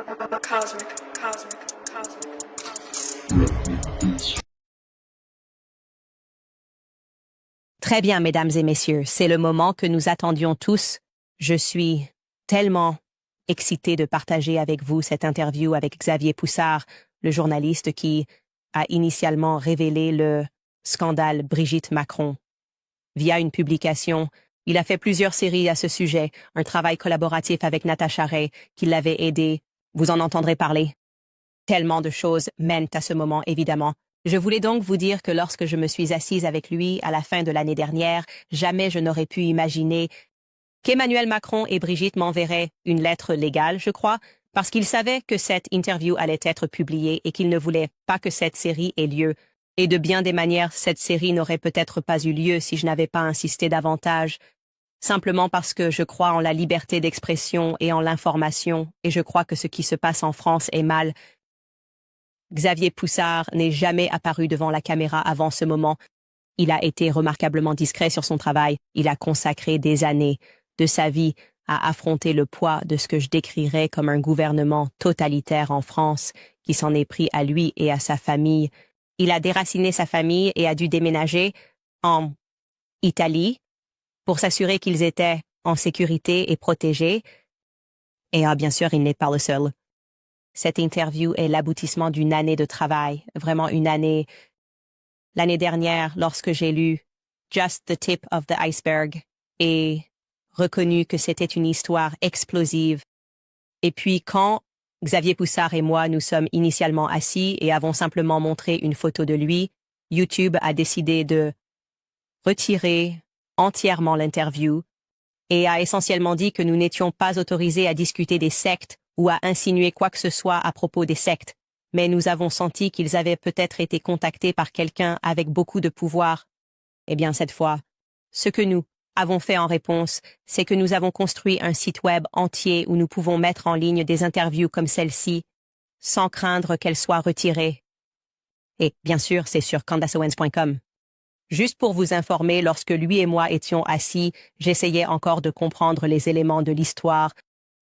Cosmic, cosmic, cosmic, cosmic. Très bien, mesdames et messieurs, c'est le moment que nous attendions tous. Je suis tellement excitée de partager avec vous cette interview avec Xavier Poussard, le journaliste qui a initialement révélé le scandale Brigitte Macron. Via une publication, il a fait plusieurs séries à ce sujet, un travail collaboratif avec Natacha Ray qui l'avait aidé. Vous en entendrez parler. Tellement de choses mènent à ce moment, évidemment. Je voulais donc vous dire que lorsque je me suis assise avec lui à la fin de l'année dernière, jamais je n'aurais pu imaginer qu'Emmanuel Macron et Brigitte m'enverraient une lettre légale, je crois, parce qu'ils savaient que cette interview allait être publiée et qu'ils ne voulaient pas que cette série ait lieu. Et de bien des manières, cette série n'aurait peut-être pas eu lieu si je n'avais pas insisté davantage, simplement parce que je crois en la liberté d'expression et en l'information, et je crois que ce qui se passe en France est mal. Xavier Poussard n'est jamais apparu devant la caméra avant ce moment. Il a été remarquablement discret sur son travail. Il a consacré des années de sa vie à affronter le poids de ce que je décrirais comme un gouvernement totalitaire en France qui s'en est pris à lui et à sa famille. Il a déraciné sa famille et a dû déménager en Italie pour s'assurer qu'ils étaient en sécurité et protégés. Et bien sûr, il n'est pas le seul. Cette interview est l'aboutissement d'une année de travail, vraiment une année. L'année dernière, lorsque j'ai lu Just the Tip of the Iceberg et reconnu que c'était une histoire explosive. Et puis quand Xavier Poussard et moi nous sommes initialement assis et avons simplement montré une photo de lui, YouTube a décidé de retirer entièrement l'interview et a essentiellement dit que nous n'étions pas autorisés à discuter des sectes ou à insinuer quoi que ce soit à propos des sectes, mais nous avons senti qu'ils avaient peut-être été contactés par quelqu'un avec beaucoup de pouvoir. Eh bien, cette fois, ce que nous avons fait en réponse, c'est que nous avons construit un site web entier où nous pouvons mettre en ligne des interviews comme celle-ci, sans craindre qu'elles soient retirées. Et, bien sûr, c'est sur CandaceOwens.com. Juste pour vous informer, lorsque lui et moi étions assis, j'essayais encore de comprendre les éléments de l'histoire.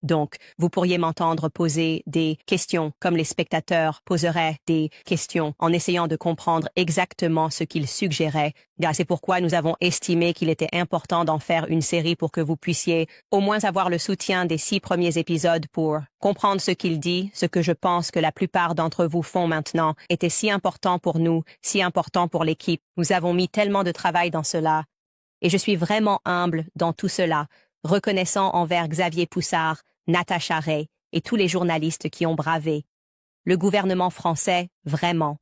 Donc, vous pourriez m'entendre poser des questions comme les spectateurs poseraient des questions en essayant de comprendre exactement ce qu'il suggérait. C'est pourquoi nous avons estimé qu'il était important d'en faire une série pour que vous puissiez au moins avoir le soutien des 6 premiers épisodes pour comprendre ce qu'il dit, ce que je pense que la plupart d'entre vous font maintenant était si important pour nous, si important pour l'équipe. Nous avons mis tellement de travail dans cela. Et je suis vraiment humble dans tout cela, reconnaissant envers Xavier Poussard, Natacha Ray et tous les journalistes qui ont bravé le gouvernement français, vraiment,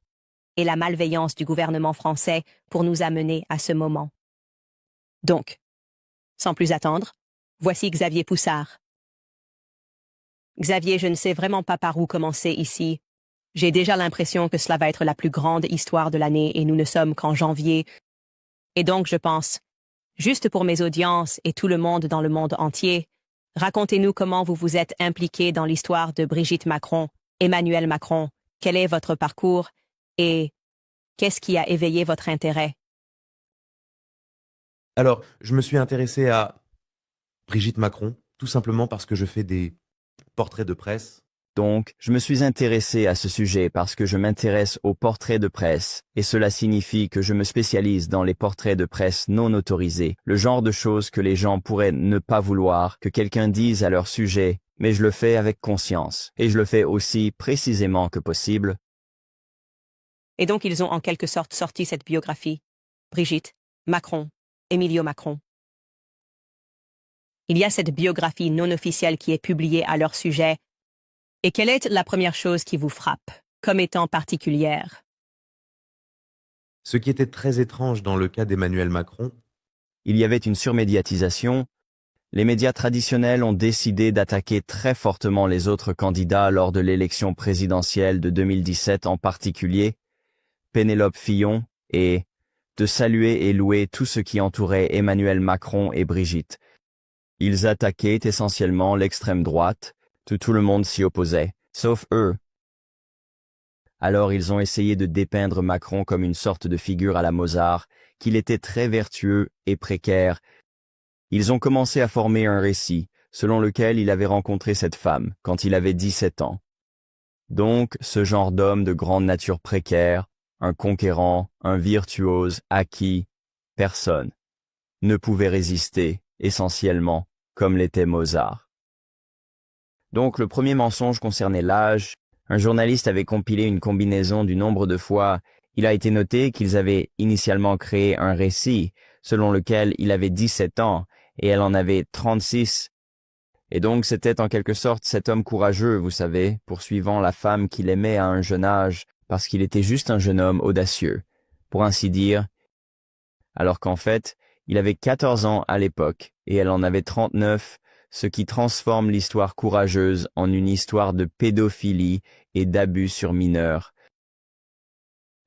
et la malveillance du gouvernement français pour nous amener à ce moment. Donc, sans plus attendre, voici Xavier Poussard. Xavier, je ne sais vraiment pas par où commencer ici. J'ai déjà l'impression que cela va être la plus grande histoire de l'année et nous ne sommes qu'en janvier. Et donc, je pense, juste pour mes audiences et tout le monde dans le monde entier, racontez-nous comment vous vous êtes impliqué dans l'histoire de Brigitte Macron, Emmanuel Macron, quel est votre parcours et qu'est-ce qui a éveillé votre intérêt? Alors, je me suis intéressé à Brigitte Macron, tout simplement parce que je fais des portraits de presse. Donc, je me suis intéressé à ce sujet parce que je m'intéresse aux portraits de presse, et cela signifie que je me spécialise dans les portraits de presse non autorisés, le genre de choses que les gens pourraient ne pas vouloir que quelqu'un dise à leur sujet, mais je le fais avec conscience, et je le fais aussi précisément que possible. Et donc ils ont en quelque sorte sorti cette biographie. Brigitte, Macron, Emilio Macron. Il y a cette biographie non officielle qui est publiée à leur sujet. Et quelle est la première chose qui vous frappe, comme étant particulière? Ce qui était très étrange dans le cas d'Emmanuel Macron, Il y avait une surmédiatisation. Les médias traditionnels ont décidé d'attaquer très fortement les autres candidats lors de l'élection présidentielle de 2017 en particulier, Pénélope Fillon, et de saluer et louer tout ce qui entourait Emmanuel Macron et Brigitte. Ils attaquaient essentiellement l'extrême droite, tout le monde s'y opposait, sauf eux. Alors ils ont essayé de dépeindre Macron comme une sorte de figure à la Mozart, qu'il était très vertueux et précaire. Ils ont commencé à former un récit, selon lequel il avait rencontré cette femme, quand il avait 17 ans, Donc, ce genre d'homme de grande nature précaire, un conquérant, un virtuose à qui personne ne pouvait résister, essentiellement, comme l'était Mozart. Donc, le premier mensonge concernait l'âge. Un journaliste avait compilé une combinaison du nombre de fois. Il a été noté qu'ils avaient initialement créé un récit selon lequel il avait 17 ans et elle en avait 36. Et donc c'était en quelque sorte cet homme courageux, vous savez, poursuivant la femme qu'il aimait à un jeune âge parce qu'il était juste un jeune homme audacieux, pour ainsi dire, alors qu'en fait, il avait 14 ans à l'époque et elle en avait 39, ce qui transforme l'histoire courageuse en une histoire de pédophilie et d'abus sur mineurs.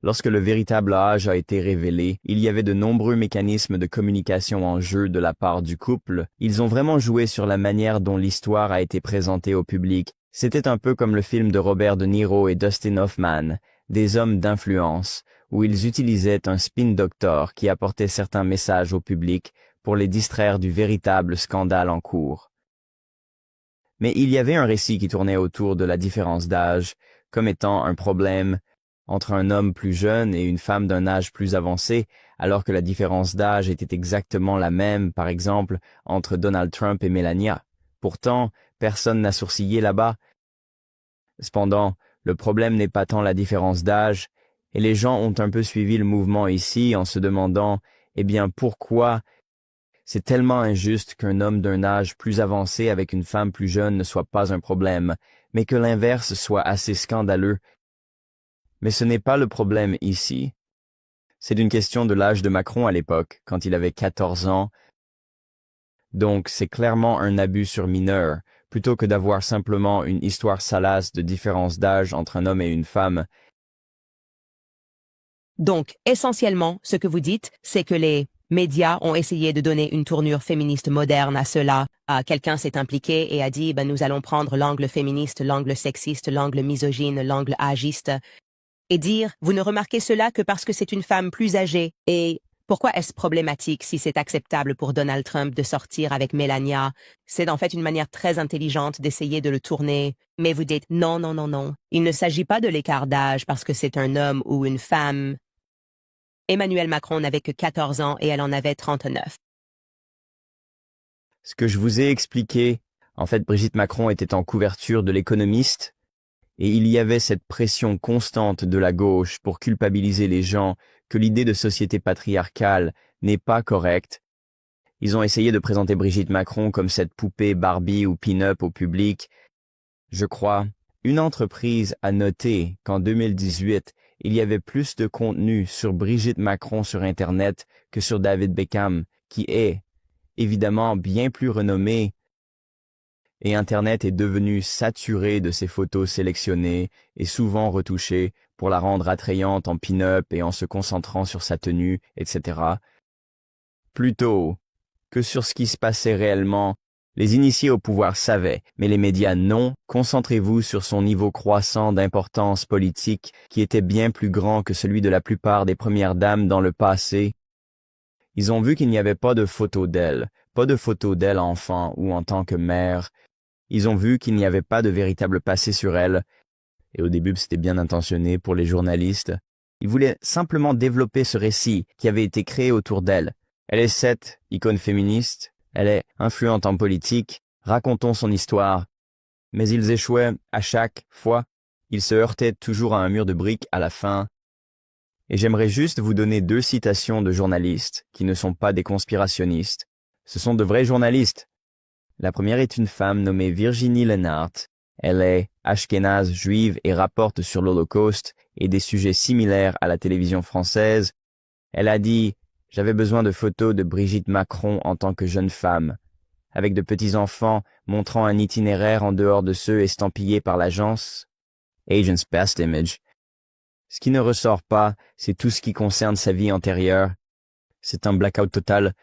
Lorsque le véritable âge a été révélé, il y avait de nombreux mécanismes de communication en jeu de la part du couple. Ils ont vraiment joué sur la manière dont l'histoire a été présentée au public. C'était un peu comme le film de Robert De Niro et Dustin Hoffman, Des hommes d'influence, où ils utilisaient un spin doctor qui apportait certains messages au public pour les distraire du véritable scandale en cours. Mais il y avait un récit qui tournait autour de la différence d'âge comme étant un problème entre un homme plus jeune et une femme d'un âge plus avancé, alors que la différence d'âge était exactement la même, par exemple, entre Donald Trump et Melania. Pourtant, personne n'a sourcillé là-bas. Cependant, le problème n'est pas tant la différence d'âge, et les gens ont un peu suivi le mouvement ici en se demandant, eh bien, pourquoi c'est tellement injuste qu'un homme d'un âge plus avancé avec une femme plus jeune ne soit pas un problème, mais que l'inverse soit assez scandaleux. Mais ce n'est pas le problème ici. C'est une question de l'âge de Macron à l'époque, quand il avait 14 ans. Donc c'est clairement un abus sur mineur, plutôt que d'avoir simplement une histoire salace de différence d'âge entre un homme et une femme. Donc, essentiellement, ce que vous dites, c'est que les médias ont essayé de donner une tournure féministe moderne à cela. Quelqu'un s'est impliqué et a dit, nous allons prendre l'angle féministe, l'angle sexiste, l'angle misogyne, l'angle agiste, et dire, vous ne remarquez cela que parce que c'est une femme plus âgée. Et pourquoi est-ce problématique si c'est acceptable pour Donald Trump de sortir avec Melania? C'est en fait une manière très intelligente d'essayer de le tourner. Mais vous dites, non, non, non, non. Il ne s'agit pas de l'écart d'âge parce que c'est un homme ou une femme. Emmanuel Macron n'avait que 14 ans et elle en avait 39. Ce que je vous ai expliqué, en fait, Brigitte Macron était en couverture de l'Économiste, et il y avait cette pression constante de la gauche pour culpabiliser les gens que l'idée de société patriarcale n'est pas correcte. Ils ont essayé de présenter Brigitte Macron comme cette poupée Barbie ou pin-up au public. Je crois, une entreprise a noté qu'en 2018, il y avait plus de contenu sur Brigitte Macron sur Internet que sur David Beckham, qui est, évidemment, bien plus renommé. Et Internet est devenu saturé de ces photos sélectionnées et souvent retouchées pour la rendre attrayante en pin-up et en se concentrant sur sa tenue, etc. Plutôt que sur ce qui se passait réellement, les initiés au pouvoir savaient, mais les médias non. Concentrez-vous sur son niveau croissant d'importance politique qui était bien plus grand que celui de la plupart des premières dames dans le passé. Ils ont vu qu'il n'y avait pas de photos d'elle, pas de photos d'elle enfant ou en tant que mère. Ils ont vu qu'il n'y avait pas de véritable passé sur elle. Et au début, c'était bien intentionné pour les journalistes. Ils voulaient simplement développer ce récit qui avait été créé autour d'elle. Elle est cette icône féministe, elle est influente en politique, racontons son histoire. Mais ils échouaient à chaque fois. Ils se heurtaient toujours à un mur de briques à la fin. Et j'aimerais juste vous donner 2 citations de journalistes qui ne sont pas des conspirationnistes. Ce sont de vrais journalistes. La première est une femme nommée Virginie Lennart. Elle est ashkénaze juive et rapporte sur l'Holocauste et des sujets similaires à la télévision française. Elle a dit « J'avais besoin de photos de Brigitte Macron en tant que jeune femme, avec de petits-enfants montrant un itinéraire en dehors de ceux estampillés par l'agence Agent's Best Image. Ce qui ne ressort pas, c'est tout ce qui concerne sa vie antérieure. C'est un blackout total. »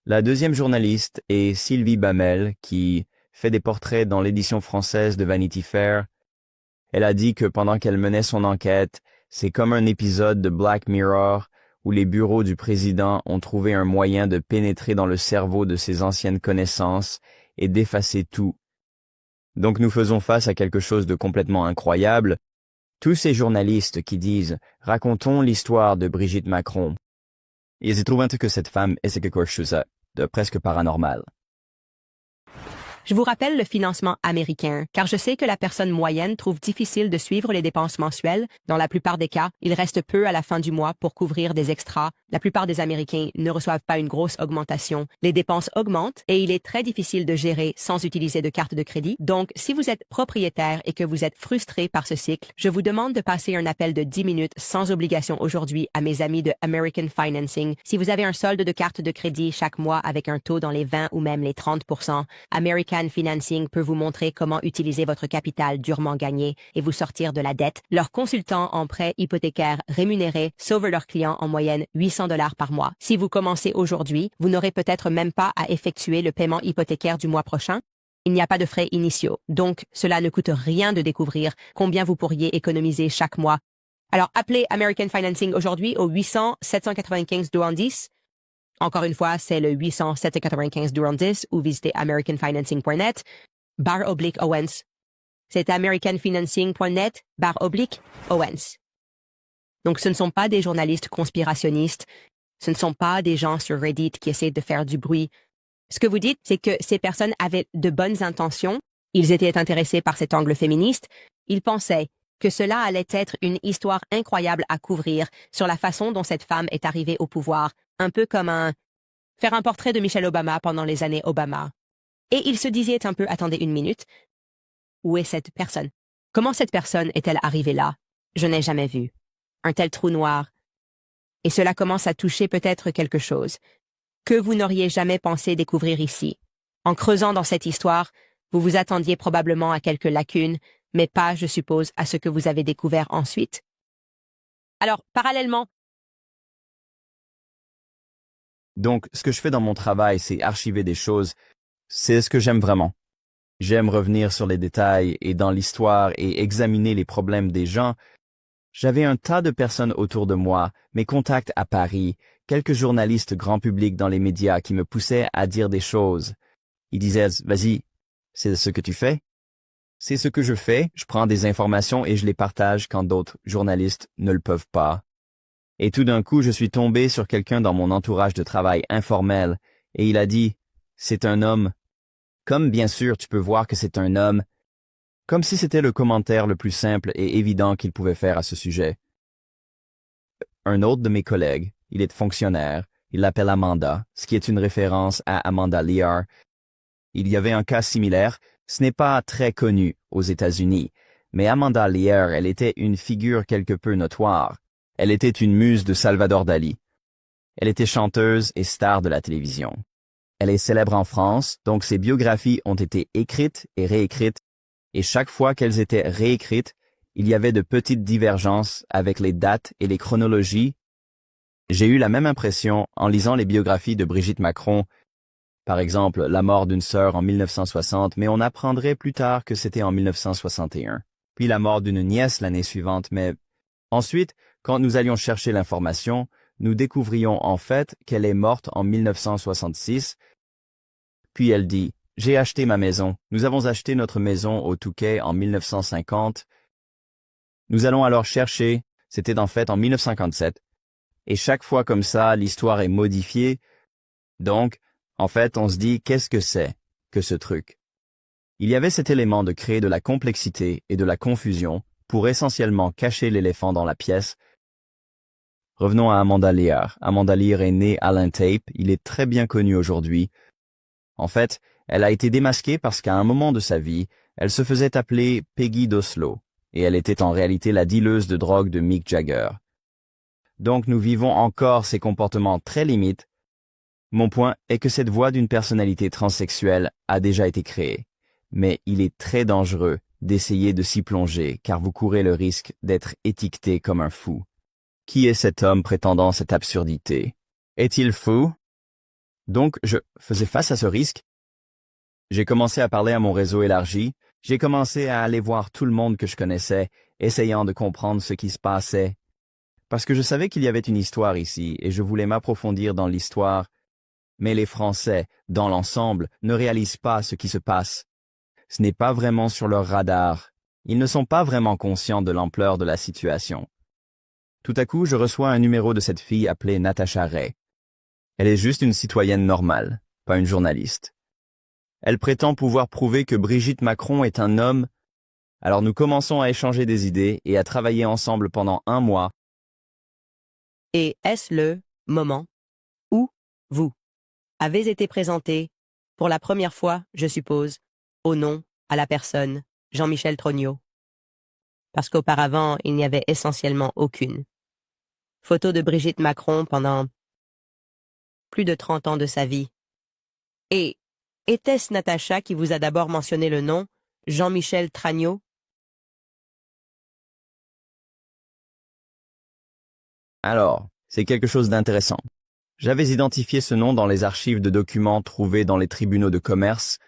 La deuxième journaliste est Sylvie Bamel, qui fait des portraits dans l'édition française de Vanity Fair. Elle a dit que pendant qu'elle menait son enquête, c'est comme un épisode de Black Mirror où les bureaux du président ont trouvé un moyen de pénétrer dans le cerveau de ses anciennes connaissances et d'effacer tout. Donc nous faisons face à quelque chose de complètement incroyable. Tous ces journalistes qui disent « Racontons l'histoire de Brigitte Macron ». Ils trouvent que cette femme est quelque chose de presque paranormal. Je vous rappelle le financement américain, car je sais que la personne moyenne trouve difficile de suivre les dépenses mensuelles. Dans la plupart des cas, il reste peu à la fin du mois pour couvrir des extras. La plupart des Américains ne reçoivent pas une grosse augmentation. Les dépenses augmentent et il est très difficile de gérer sans utiliser de carte de crédit. Donc, si vous êtes propriétaire et que vous êtes frustré par ce cycle, je vous demande de passer un appel de 10 minutes sans obligation aujourd'hui à mes amis de American Financing. Si vous avez un solde de carte de crédit chaque mois avec un taux dans les 20 ou même les 30%, American Financing peut vous montrer comment utiliser votre capital durement gagné et vous sortir de la dette. Leurs consultants en prêt hypothécaire rémunérés sauvent leurs clients en moyenne $800 par mois. Si vous commencez aujourd'hui, vous n'aurez peut-être même pas à effectuer le paiement hypothécaire du mois prochain. Il n'y a pas de frais initiaux, donc cela ne coûte rien de découvrir combien vous pourriez économiser chaque mois. Alors appelez American Financing aujourd'hui au 800-795-210. Encore une fois, c'est le 800-795-210 ou visitez americanfinancing.net /Owens. C'est americanfinancing.net /Owens. Donc ce ne sont pas des journalistes conspirationnistes, ce ne sont pas des gens sur Reddit qui essaient de faire du bruit. Ce que vous dites, c'est que ces personnes avaient de bonnes intentions, ils étaient intéressés par cet angle féministe, ils pensaient que cela allait être une histoire incroyable à couvrir sur la façon dont cette femme est arrivée au pouvoir, un peu comme faire un portrait de Michelle Obama pendant les années Obama. Et ils se disaient un peu, attendez une minute, où est cette personne? Comment cette personne est-elle arrivée là? Je n'ai jamais vu. Un tel trou noir. Et cela commence à toucher peut-être quelque chose que vous n'auriez jamais pensé découvrir ici. En creusant dans cette histoire, vous vous attendiez probablement à quelques lacunes, mais pas, je suppose, à ce que vous avez découvert ensuite. Alors, parallèlement, Donc, ce que je fais dans mon travail, c'est archiver des choses. C'est ce que j'aime vraiment. J'aime revenir sur les détails et dans l'histoire et examiner les problèmes des gens. J'avais un tas de personnes autour de moi, mes contacts à Paris, quelques journalistes grand public dans les médias qui me poussaient à dire des choses. Ils disaient « Vas-y, c'est ce que tu fais ?» C'est ce que je fais, je prends des informations et je les partage quand d'autres journalistes ne le peuvent pas. Et tout d'un coup, je suis tombé sur quelqu'un dans mon entourage de travail informel, et il a dit « C'est un homme ». Comme bien sûr tu peux voir que c'est un homme, comme si c'était le commentaire le plus simple et évident qu'il pouvait faire à ce sujet. Un autre de mes collègues, il est fonctionnaire, il l'appelle Amanda, ce qui est une référence à Amanda Lear. Il y avait un cas similaire, ce n'est pas très connu aux États-Unis, mais Amanda Lear, elle était une figure quelque peu notoire. Elle était une muse de Salvador Dali. Elle était chanteuse et star de la télévision. Elle est célèbre en France, donc ses biographies ont été écrites et réécrites, et chaque fois qu'elles étaient réécrites, il y avait de petites divergences avec les dates et les chronologies. J'ai eu la même impression en lisant les biographies de Brigitte Macron, par exemple la mort d'une sœur en 1960, mais on apprendrait plus tard que c'était en 1961, puis la mort d'une nièce l'année suivante, mais ensuite, quand nous allions chercher l'information, nous découvrions en fait qu'elle est morte en 1966. Puis elle dit « J'ai acheté ma maison. Nous avons acheté notre maison au Touquet en 1950. Nous allons alors chercher, c'était en fait en 1957. Et chaque fois comme ça, l'histoire est modifiée. Donc, en fait, on se dit « Qu'est-ce que c'est que ce truc ?» Il y avait cet élément de créer de la complexité et de la confusion pour essentiellement cacher l'éléphant dans la pièce. Revenons à Amanda Lear. Amanda Lear est née Alan Tate, il est très bien connu aujourd'hui. En fait, elle a été démasquée parce qu'à un moment de sa vie, elle se faisait appeler Peggy d'Oslo, et elle était en réalité la dealeuse de drogue de Mick Jagger. Donc nous vivons encore ces comportements très limites. Mon point est que cette voix d'une personnalité transsexuelle a déjà été créée, mais il est très dangereux d'essayer de s'y plonger car vous courez le risque d'être étiqueté comme un fou. Qui est cet homme prétendant cette absurdité? Est-il fou? Donc, je faisais face à ce risque. J'ai commencé à parler à mon réseau élargi, j'ai commencé à aller voir tout le monde que je connaissais, essayant de comprendre ce qui se passait. Parce que je savais qu'il y avait une histoire ici, et je voulais m'approfondir dans l'histoire. Mais les Français, dans l'ensemble, ne réalisent pas ce qui se passe. Ce n'est pas vraiment sur leur radar. Ils ne sont pas vraiment conscients de l'ampleur de la situation. Tout à coup, je reçois un numéro de cette fille appelée Natasha Ray. Elle est juste une citoyenne normale, pas une journaliste. Elle prétend pouvoir prouver que Brigitte Macron est un homme. Alors nous commençons à échanger des idées et à travailler ensemble pendant 1 mois. Et est-ce le moment où vous avez été présenté, pour la première fois, je suppose, au nom, à la personne, Jean-Michel Trognot? Parce qu'auparavant, il n'y avait essentiellement aucune photo de Brigitte Macron pendant plus de 30 ans de sa vie. Et était-ce Natacha qui vous a d'abord mentionné le nom, Jean-Michel Trognot? Alors, c'est quelque chose d'intéressant. J'avais identifié ce nom dans les archives de documents trouvés dans les tribunaux de commerce.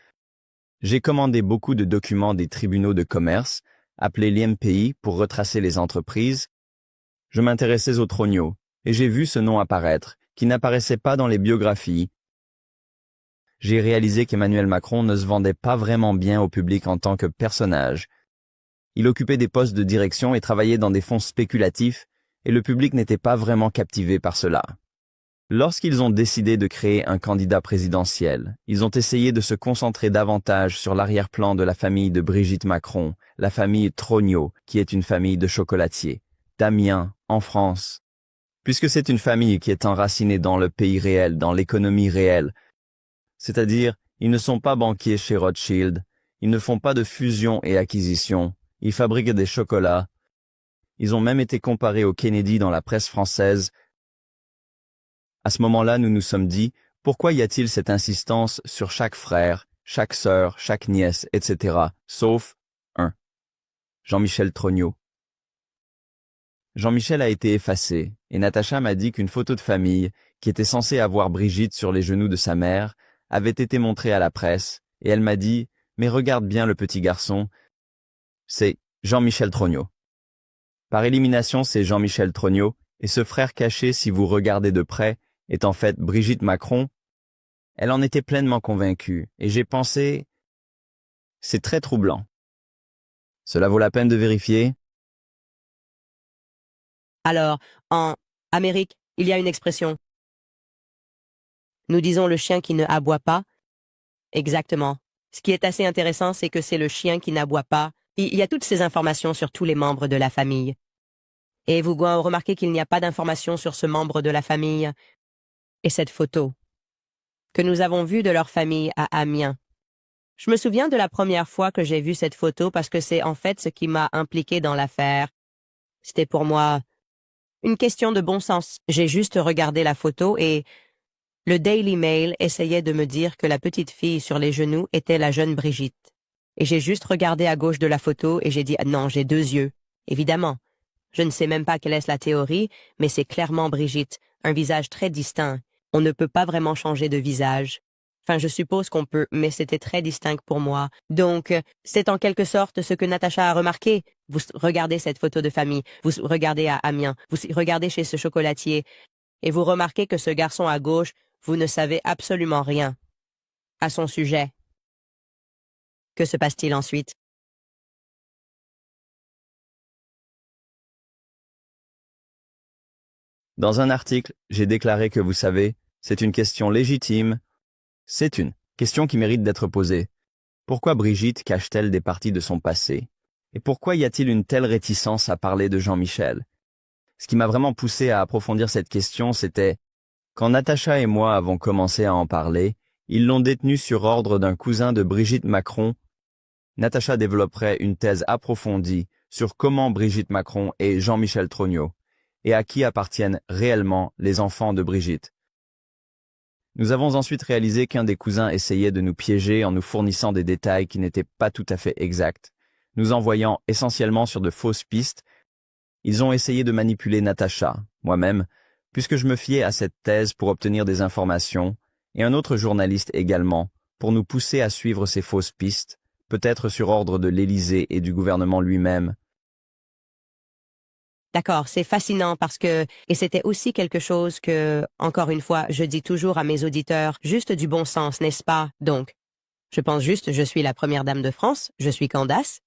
J'ai commandé beaucoup de documents des tribunaux de commerce, appelés l'IMPI, pour retracer les entreprises. Je m'intéressais aux Trognot, et j'ai vu ce nom apparaître, qui n'apparaissait pas dans les biographies. J'ai réalisé qu'Emmanuel Macron ne se vendait pas vraiment bien au public en tant que personnage. Il occupait des postes de direction et travaillait dans des fonds spéculatifs, et le public n'était pas vraiment captivé par cela. Lorsqu'ils ont décidé de créer un candidat présidentiel, ils ont essayé de se concentrer davantage sur l'arrière-plan de la famille de Brigitte Macron, la famille Trognot, qui est une famille de chocolatiers, d'Amiens, en France. Puisque c'est une famille qui est enracinée dans le pays réel, dans l'économie réelle, c'est-à-dire, ils ne sont pas banquiers chez Rothschild, ils ne font pas de fusion et acquisition, ils fabriquent des chocolats. Ils ont même été comparés aux Kennedy dans la presse française. À ce moment-là, nous nous sommes dit, pourquoi y a-t-il cette insistance sur chaque frère, chaque sœur, chaque nièce, etc., sauf un, Jean-Michel Trognot. Jean-Michel a été effacé, et Natacha m'a dit qu'une photo de famille, qui était censée avoir Brigitte sur les genoux de sa mère, avait été montrée à la presse, et elle m'a dit, mais regarde bien le petit garçon, c'est Jean-Michel Trognot. Par élimination, c'est Jean-Michel Trognot, et ce frère caché, si vous regardez de près, est en fait Brigitte Macron. Elle en était pleinement convaincue, et j'ai pensé, c'est très troublant. Cela vaut la peine de vérifier? Alors, en Amérique, il y a une expression. Nous disons le chien qui ne aboie pas. Exactement. Ce qui est assez intéressant, c'est que c'est le chien qui n'aboie pas. Il y a toutes ces informations sur tous les membres de la famille. Et vous remarquez qu'il n'y a pas d'informations sur ce membre de la famille. Et cette photo que nous avons vue de leur famille à Amiens. Je me souviens de la première fois que j'ai vu cette photo parce que c'est en fait ce qui m'a impliqué dans l'affaire. C'était pour moi une question de bon sens. J'ai juste regardé la photo et le Daily Mail essayait de me dire que la petite fille sur les genoux était la jeune Brigitte. Et j'ai juste regardé à gauche de la photo et j'ai dit « Non, j'ai 2 yeux. » Évidemment. Je ne sais même pas quelle est la théorie, mais c'est clairement Brigitte, un visage très distinct. On ne peut pas vraiment changer de visage. Enfin, je suppose qu'on peut, mais c'était très distinct pour moi. Donc, c'est en quelque sorte ce que Natacha a remarqué. Vous regardez cette photo de famille, vous regardez à Amiens, vous regardez chez ce chocolatier, et vous remarquez que ce garçon à gauche, vous ne savez absolument rien à son sujet. Que se passe-t-il ensuite? Dans un article, j'ai déclaré que vous savez, c'est une question légitime. C'est une question qui mérite d'être posée. Pourquoi Brigitte cache-t-elle des parties de son passé? Et pourquoi y a-t-il une telle réticence à parler de Jean-Michel? Ce qui m'a vraiment poussé à approfondir cette question, c'était quand Natacha et moi avons commencé à en parler, ils l'ont détenu sur ordre d'un cousin de Brigitte Macron. Natacha développerait une thèse approfondie sur comment Brigitte Macron et Jean-Michel Trognot, et à qui appartiennent réellement les enfants de Brigitte. Nous avons ensuite réalisé qu'un des cousins essayait de nous piéger en nous fournissant des détails qui n'étaient pas tout à fait exacts, nous envoyant essentiellement sur de fausses pistes. Ils ont essayé de manipuler Natacha, moi-même, puisque je me fiais à cette thèse pour obtenir des informations, et un autre journaliste également, pour nous pousser à suivre ces fausses pistes, peut-être sur ordre de l'Élysée et du gouvernement lui-même. D'accord, c'est fascinant parce que, et c'était aussi quelque chose que, encore une fois, je dis toujours à mes auditeurs, juste du bon sens, n'est-ce pas? Donc, Je pense juste, je suis la première dame de France, je suis Candace.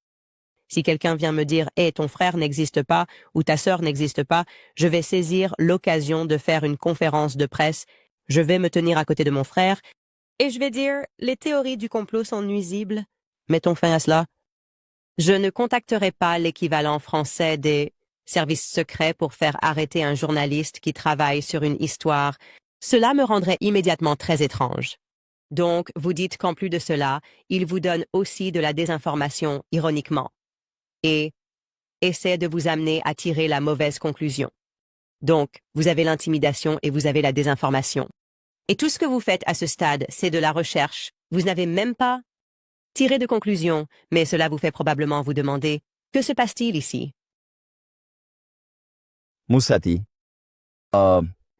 Si quelqu'un vient me dire « Hé, ton frère n'existe pas » ou « Ta sœur n'existe pas », je vais saisir l'occasion de faire une conférence de presse. Je vais me tenir à côté de mon frère et je vais dire « Les théories du complot sont nuisibles. Mettons fin à cela. » Je ne contacterai pas l'équivalent français des services secrets pour faire arrêter un journaliste qui travaille sur une histoire. Cela me rendrait immédiatement très étrange. Donc, vous dites qu'en plus de cela, il vous donne aussi de la désinformation, ironiquement, et essaie de vous amener à tirer la mauvaise conclusion. Donc, vous avez l'intimidation et vous avez la désinformation. Et tout ce que vous faites à ce stade, c'est de la recherche. Vous n'avez même pas tiré de conclusion, mais cela vous fait probablement vous demander « Que se passe-t-il ici ?» Moussati.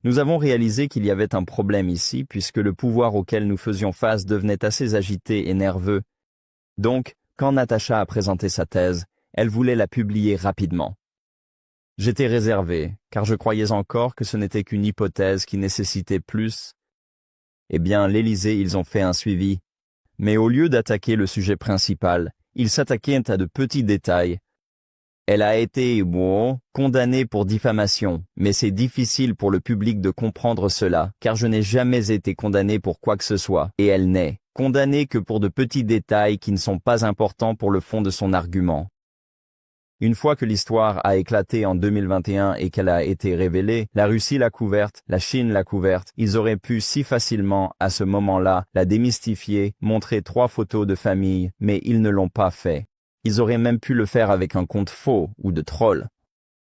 Nous avons réalisé qu'il y avait un problème ici puisque le pouvoir auquel nous faisions face devenait assez agité et nerveux. Donc, quand Natacha a présenté sa thèse, elle voulait la publier rapidement. J'étais réservé, car je croyais encore que ce n'était qu'une hypothèse qui nécessitait plus. Eh bien, l'Élysée, ils ont fait un suivi. Mais au lieu d'attaquer le sujet principal, ils s'attaquaient à de petits détails. Elle a été, condamnée pour diffamation, mais c'est difficile pour le public de comprendre cela, car je n'ai jamais été condamné pour quoi que ce soit, et elle n'est condamnée que pour de petits détails qui ne sont pas importants pour le fond de son argument. Une fois que l'histoire a éclaté en 2021 et qu'elle a été révélée, la Russie l'a couverte, la Chine l'a couverte, ils auraient pu si facilement, à ce moment-là, la démystifier, montrer 3 photos de famille, mais ils ne l'ont pas fait. Ils auraient même pu le faire avec un compte faux ou de troll.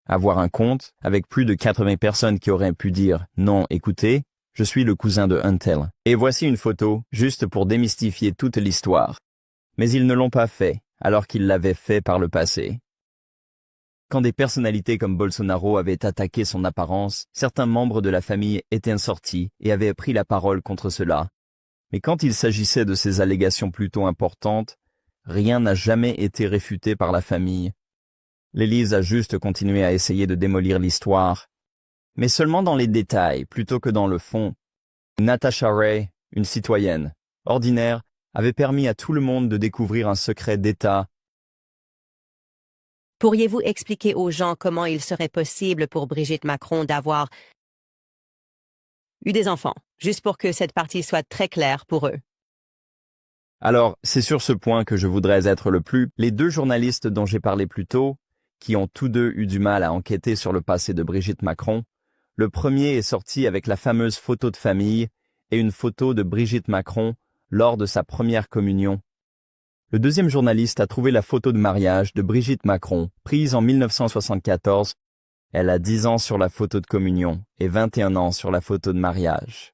Avoir un compte avec plus de 80 personnes qui auraient pu dire « Non, écoutez, je suis le cousin de Untel. Et voici une photo, juste pour démystifier toute l'histoire. » Mais ils ne l'ont pas fait, alors qu'ils l'avaient fait par le passé. Quand des personnalités comme Bolsonaro avaient attaqué son apparence, certains membres de la famille étaient sortis et avaient pris la parole contre cela. Mais quand il s'agissait de ces allégations plutôt importantes, rien n'a jamais été réfuté par la famille. L'Élysée a juste continué à essayer de démolir l'histoire, mais seulement dans les détails plutôt que dans le fond. Natasha Ray, une citoyenne ordinaire, avait permis à tout le monde de découvrir un secret d'État. Pourriez-vous expliquer aux gens comment il serait possible pour Brigitte Macron d'avoir eu des enfants, juste pour que cette partie soit très claire pour eux? Alors, c'est sur ce point que je voudrais être le plus. Les 2 journalistes dont j'ai parlé plus tôt, qui ont tous 2 eu du mal à enquêter sur le passé de Brigitte Macron, le premier est sorti avec la fameuse photo de famille et une photo de Brigitte Macron lors de sa première communion. Le deuxième journaliste a trouvé la photo de mariage de Brigitte Macron, prise en 1974. Elle a 10 ans sur la photo de communion et 21 ans sur la photo de mariage.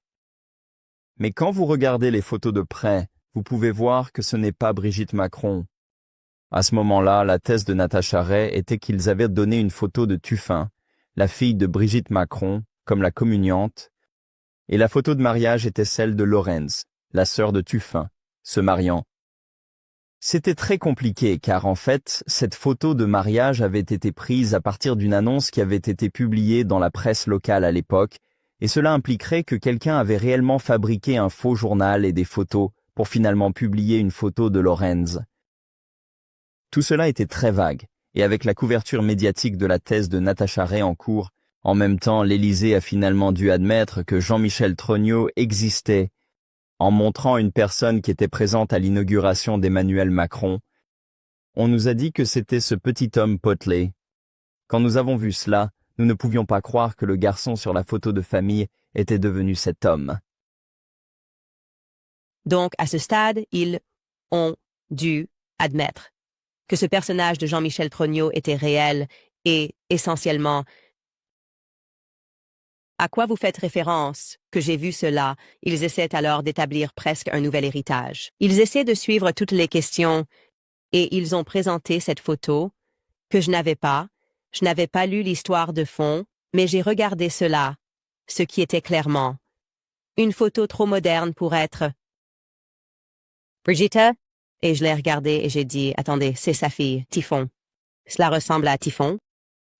Mais quand vous regardez les photos de près, vous pouvez voir que ce n'est pas Brigitte Macron. À ce moment-là, la thèse de Natasha Ray était qu'ils avaient donné une photo de Tuffin, la fille de Brigitte Macron, comme la communiante, et la photo de mariage était celle de Lorenz, la sœur de Tuffin, se mariant. C'était très compliqué car en fait, cette photo de mariage avait été prise à partir d'une annonce qui avait été publiée dans la presse locale à l'époque, et cela impliquerait que quelqu'un avait réellement fabriqué un faux journal et des photos pour finalement publier une photo de Lorenz. Tout cela était très vague, et avec la couverture médiatique de la thèse de Natasha Ray en cours, en même temps l'Élysée a finalement dû admettre que Jean-Michel Trogneux existait, en montrant une personne qui était présente à l'inauguration d'Emmanuel Macron. On nous a dit que c'était ce petit homme potelé. Quand nous avons vu cela, nous ne pouvions pas croire que le garçon sur la photo de famille était devenu cet homme. Donc, à ce stade, ils ont dû admettre que ce personnage de Jean-Michel Trogneux était réel et, essentiellement, à quoi vous faites référence? Que j'ai vu cela, ils essaient alors d'établir presque un nouvel héritage. Ils essaient de suivre toutes les questions et ils ont présenté cette photo que je n'avais pas. Je n'avais pas lu l'histoire de fond, mais j'ai regardé cela, ce qui était clairement une photo trop moderne pour être Brigitte, et je l'ai regardée et j'ai dit, attendez, c'est sa fille, Typhon. Cela ressemble à Typhon.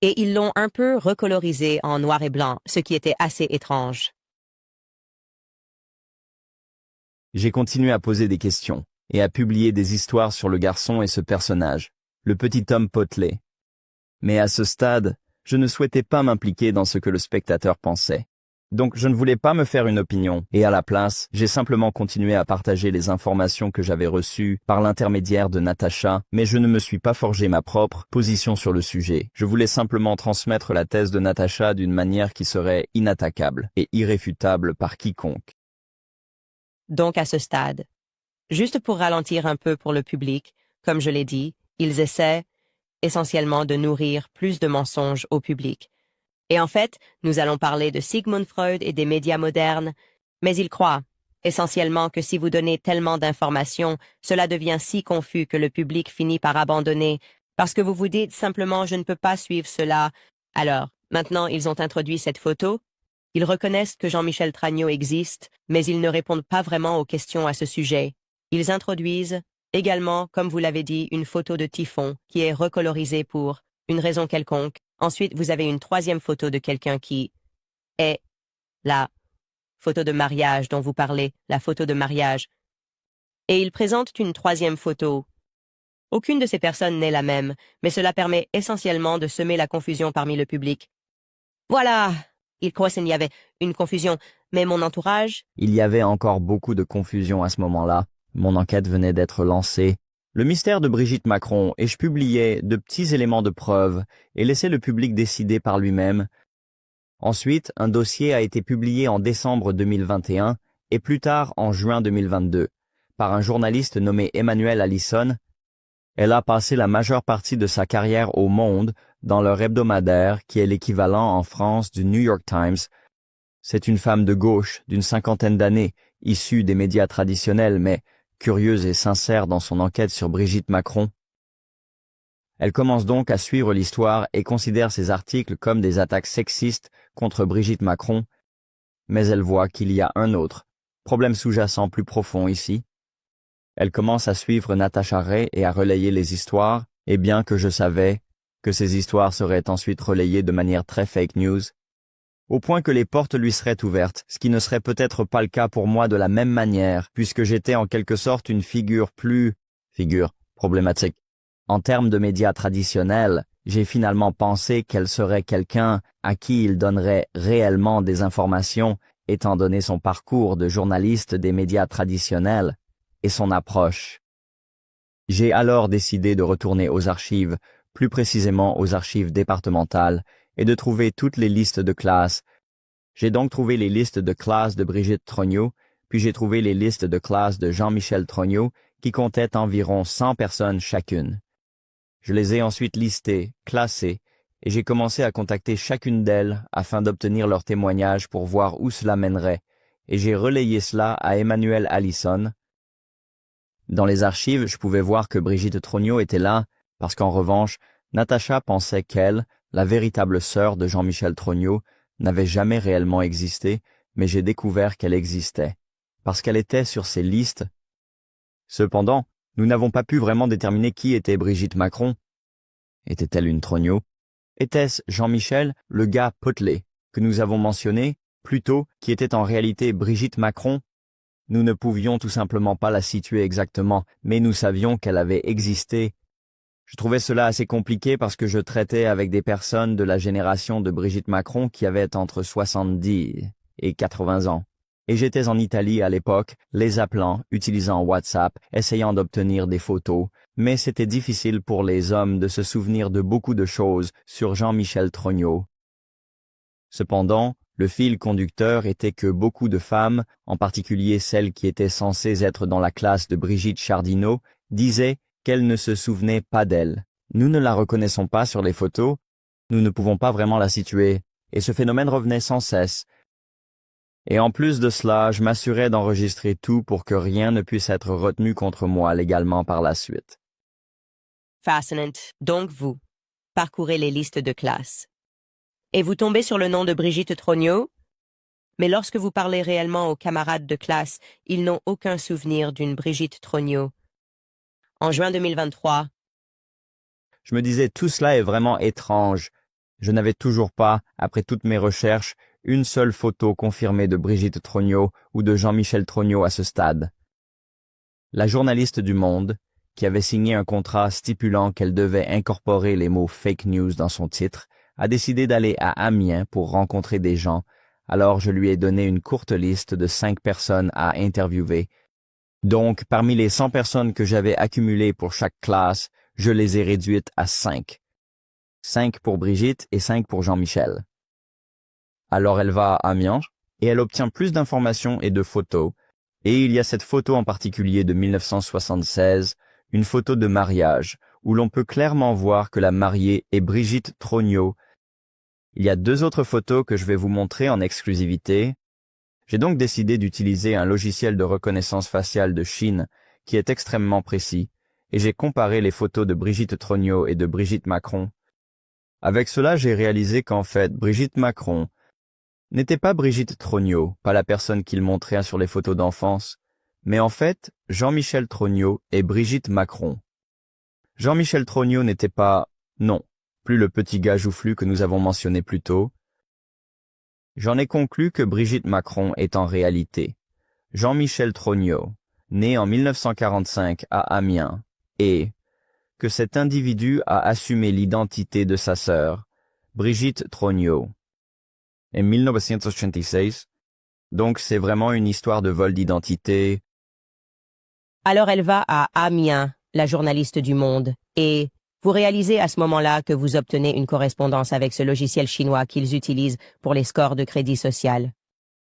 Et ils l'ont un peu recolorisé en noir et blanc, ce qui était assez étrange. J'ai continué à poser des questions. et a publié des histoires sur le garçon et ce personnage, le petit Tom Potley. Mais à ce stade, je ne souhaitais pas m'impliquer dans ce que le spectateur pensait. Donc je ne voulais pas me faire une opinion, et à la place, j'ai simplement continué à partager les informations que j'avais reçues par l'intermédiaire de Natacha, mais je ne me suis pas forgé ma propre position sur le sujet. Je voulais simplement transmettre la thèse de Natacha d'une manière qui serait inattaquable et irréfutable par quiconque. Donc à ce stade, juste pour ralentir un peu pour le public, comme je l'ai dit, ils essaient essentiellement de nourrir plus de mensonges au public. Et en fait, nous allons parler de Sigmund Freud et des médias modernes, mais ils croient essentiellement que si vous donnez tellement d'informations, cela devient si confus que le public finit par abandonner, parce que vous vous dites simplement « je ne peux pas suivre cela ». Alors, maintenant ils ont introduit cette photo. Ils reconnaissent que Jean-Michel Tragno existe, mais ils ne répondent pas vraiment aux questions à ce sujet. Ils introduisent également, comme vous l'avez dit, une photo de Typhon qui est recolorisée pour une raison quelconque. Ensuite, vous avez une troisième photo de quelqu'un qui est la photo de mariage dont vous parlez, la photo de mariage. Et ils présentent une troisième photo. Aucune de ces personnes n'est la même, mais cela permet essentiellement de semer la confusion parmi le public. Voilà! Ils croient qu'il y avait une confusion, mais mon entourage... Il y avait encore beaucoup de confusion à ce moment-là. Mon enquête venait d'être lancée. Le mystère de Brigitte Macron, et je publiais de petits éléments de preuve et laissais le public décider par lui-même. Ensuite, un dossier a été publié en décembre 2021 et plus tard en juin 2022 par un journaliste nommé Emmanuel Allison. Elle a passé la majeure partie de sa carrière au Monde dans leur hebdomadaire qui est l'équivalent en France du New York Times. C'est une femme de gauche d'une 50aine d'années, issue des médias traditionnels mais curieuse et sincère dans son enquête sur Brigitte Macron. Elle commence donc à suivre l'histoire et considère ces articles comme des attaques sexistes contre Brigitte Macron, mais elle voit qu'il y a un autre problème sous-jacent plus profond ici. Elle commence à suivre Natacha Ray et à relayer les histoires, et bien que je savais que ces histoires seraient ensuite relayées de manière très fake news, au point que les portes lui seraient ouvertes, ce qui ne serait peut-être pas le cas pour moi de la même manière, puisque j'étais en quelque sorte une figure problématique. En termes de médias traditionnels, j'ai finalement pensé qu'elle serait quelqu'un à qui il donnerait réellement des informations, étant donné son parcours de journaliste des médias traditionnels et son approche. J'ai alors décidé de retourner aux archives, plus précisément aux archives départementales, et de trouver toutes les listes de classe. J'ai donc trouvé les listes de classe de Brigitte Trogno, puis j'ai trouvé les listes de classe de Jean-Michel Trogno, qui comptaient environ 100 personnes chacune. Je les ai ensuite listées, classées, et j'ai commencé à contacter chacune d'elles afin d'obtenir leurs témoignages pour voir où cela mènerait, et j'ai relayé cela à Emmanuel Allison. Dans les archives, je pouvais voir que Brigitte Trogno était là, parce qu'en revanche, Natacha pensait qu'elle, la véritable sœur de Jean-Michel Trogno, n'avait jamais réellement existé, mais j'ai découvert qu'elle existait, parce qu'elle était sur ces listes. Cependant, nous n'avons pas pu vraiment déterminer qui était Brigitte Macron. Était-elle une Trogno? Était-ce Jean-Michel, le gars Potley, que nous avons mentionné, plus tôt, qui était en réalité Brigitte Macron? Nous ne pouvions tout simplement pas la situer exactement, mais nous savions qu'elle avait existé. Je trouvais cela assez compliqué parce que je traitais avec des personnes de la génération de Brigitte Macron qui avaient entre 70 et 80 ans. Et j'étais en Italie à l'époque, les appelant, utilisant WhatsApp, essayant d'obtenir des photos, mais c'était difficile pour les hommes de se souvenir de beaucoup de choses sur Jean-Michel Trogno. Cependant, le fil conducteur était que beaucoup de femmes, en particulier celles qui étaient censées être dans la classe de Brigitte Chardinot, disaient qu'elle ne se souvenait pas d'elle. Nous ne la reconnaissons pas sur les photos, nous ne pouvons pas vraiment la situer, et ce phénomène revenait sans cesse. Et en plus de cela, je m'assurais d'enregistrer tout pour que rien ne puisse être retenu contre moi légalement par la suite. Fascinant. Donc vous parcourez les listes de classe. Et vous tombez sur le nom de Brigitte Trogno, mais lorsque vous parlez réellement aux camarades de classe, ils n'ont aucun souvenir d'une Brigitte Trogno. En juin 2023, je me disais tout cela est vraiment étrange. Je n'avais toujours pas, après toutes mes recherches, une seule photo confirmée de Brigitte Trogno ou de Jean-Michel Trogno à ce stade. La journaliste du Monde, qui avait signé un contrat stipulant qu'elle devait incorporer les mots fake news dans son titre, a décidé d'aller à Amiens pour rencontrer des gens, alors je lui ai donné une courte liste de 5 personnes à interviewer. Donc, parmi les 100 personnes que j'avais accumulées pour chaque classe, je les ai réduites à 5. 5 pour Brigitte et 5 pour Jean-Michel. Alors elle va à Amiens et elle obtient plus d'informations et de photos. Et il y a cette photo en particulier de 1976, une photo de mariage, où l'on peut clairement voir que la mariée est Brigitte Trogneux. Il y a 2 autres photos que je vais vous montrer en exclusivité. J'ai donc décidé d'utiliser un logiciel de reconnaissance faciale de Chine qui est extrêmement précis, et j'ai comparé les photos de Brigitte Trogneux et de Brigitte Macron. Avec cela, j'ai réalisé qu'en fait, Brigitte Macron n'était pas Brigitte Trogneux, pas la personne qu'il montrait sur les photos d'enfance, mais en fait, Jean-Michel Trogneux et Brigitte Macron. Jean-Michel Trogneux n'était pas, non, plus le petit gars joufflu que nous avons mentionné plus tôt. J'en ai conclu que Brigitte Macron est en réalité Jean-Michel Trogneux, né en 1945 à Amiens, et que cet individu a assumé l'identité de sa sœur, Brigitte Trogneux, en 1986. Donc c'est vraiment une histoire de vol d'identité. Alors elle va à Amiens, la journaliste du Monde, et vous réalisez à ce moment-là que vous obtenez une correspondance avec ce logiciel chinois qu'ils utilisent pour les scores de crédit social.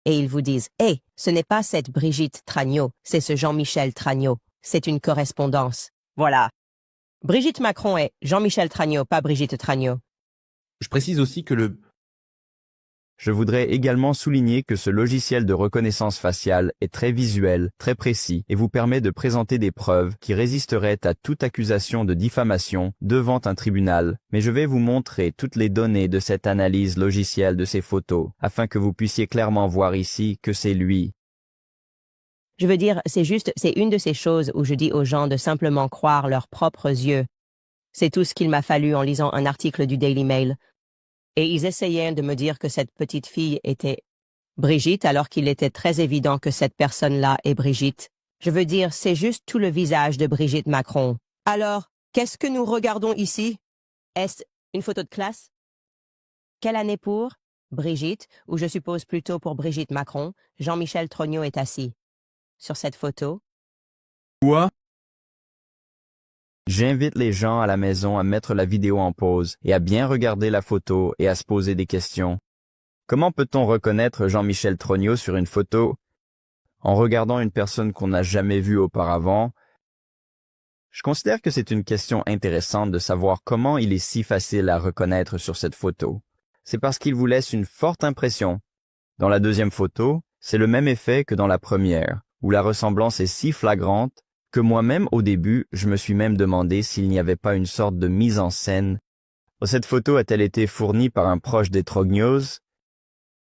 Et ils vous disent « Hey, ce n'est pas cette Brigitte Trogneux, c'est ce Jean-Michel Trogneux. C'est une correspondance. » Voilà. Brigitte Macron est Jean-Michel Trogneux, pas Brigitte Trogneux. Je précise aussi que Je voudrais également souligner que ce logiciel de reconnaissance faciale est très visuel, très précis et vous permet de présenter des preuves qui résisteraient à toute accusation de diffamation devant un tribunal, mais je vais vous montrer toutes les données de cette analyse logicielle de ces photos afin que vous puissiez clairement voir ici que c'est lui. Je veux dire, c'est une de ces choses où je dis aux gens de simplement croire leurs propres yeux. C'est tout ce qu'il m'a fallu en lisant un article du Daily Mail. Et ils essayaient de me dire que cette petite fille était Brigitte alors qu'il était très évident que cette personne-là est Brigitte. Je veux dire, c'est juste tout le visage de Brigitte Macron. Alors, qu'est-ce que nous regardons ici? Est-ce une photo de classe? Quelle année pour Brigitte, ou je suppose plutôt pour Brigitte Macron, Jean-Michel Trogneux est assis. Sur cette photo? quoi? J'invite les gens à la maison à mettre la vidéo en pause et à bien regarder la photo et à se poser des questions. Comment peut-on reconnaître Jean-Michel Trogneux sur une photo? En regardant une personne qu'on n'a jamais vue auparavant? Je considère que c'est une question intéressante de savoir comment il est si facile à reconnaître sur cette photo. C'est parce qu'il vous laisse une forte impression. Dans la deuxième photo, c'est le même effet que dans la première, où la ressemblance est si flagrante que moi-même, au début, je me suis même demandé s'il n'y avait pas une sorte de mise en scène. Cette photo a-t-elle été fournie par un proche des Trogneux?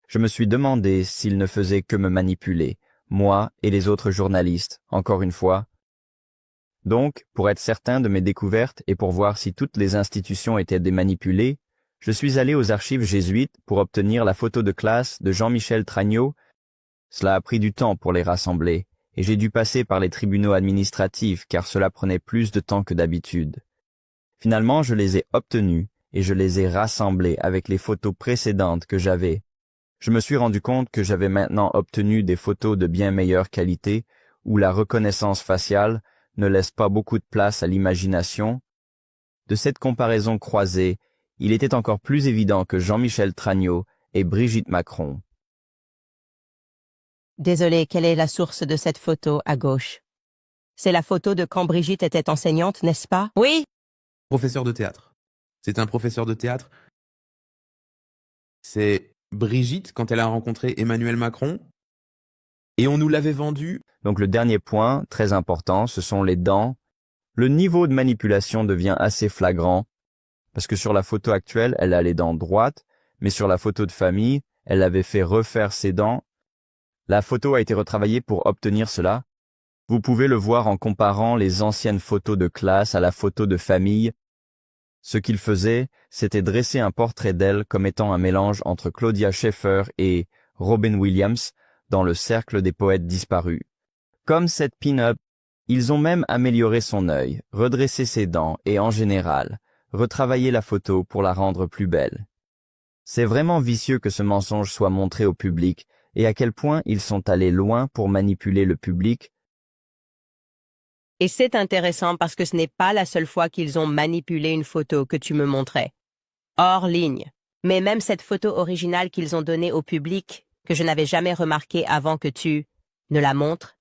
Je me suis demandé s'il ne faisait que me manipuler, moi et les autres journalistes, encore une fois. Donc, pour être certain de mes découvertes et pour voir si toutes les institutions étaient démanipulées, je suis allé aux archives jésuites pour obtenir la photo de classe de Jean-Michel Trogneux. Cela a pris du temps pour les rassembler. Et j'ai dû passer par les tribunaux administratifs car cela prenait plus de temps que d'habitude. Finalement, je les ai obtenus et je les ai rassemblés avec les photos précédentes que j'avais. Je me suis rendu compte que j'avais maintenant obtenu des photos de bien meilleure qualité où la reconnaissance faciale ne laisse pas beaucoup de place à l'imagination. De cette comparaison croisée, il était encore plus évident que Jean-Michel Trogneux et Brigitte Macron. Désolé, quelle est la source de cette photo à gauche? C'est la photo de quand Brigitte était enseignante, n'est-ce pas? Oui? Professeur de théâtre. C'est un professeur de théâtre. C'est Brigitte quand elle a rencontré Emmanuel Macron. Et on nous l'avait vendu. Donc le dernier point, très important, ce sont les dents. Le niveau de manipulation devient assez flagrant, parce que sur la photo actuelle, elle a les dents droites, mais sur la photo de famille, elle avait fait refaire ses dents. La photo a été retravaillée pour obtenir cela. Vous pouvez le voir en comparant les anciennes photos de classe à la photo de famille. Ce qu'il faisait, c'était dresser un portrait d'elle comme étant un mélange entre Claudia Schiffer et Robin Williams dans le cercle des poètes disparus. Comme cette pin-up Ils ont même amélioré son œil, redressé ses dents et en général, retravaillé la photo pour la rendre plus belle. C'est vraiment vicieux que ce mensonge soit montré au public et à quel point ils sont allés loin pour manipuler le public. Et c'est intéressant parce que ce n'est pas la seule fois qu'ils ont manipulé une photo que tu me montrais. Hors ligne. Mais même cette photo originale qu'ils ont donnée au public, que je n'avais jamais remarquée avant que tu ne la montres.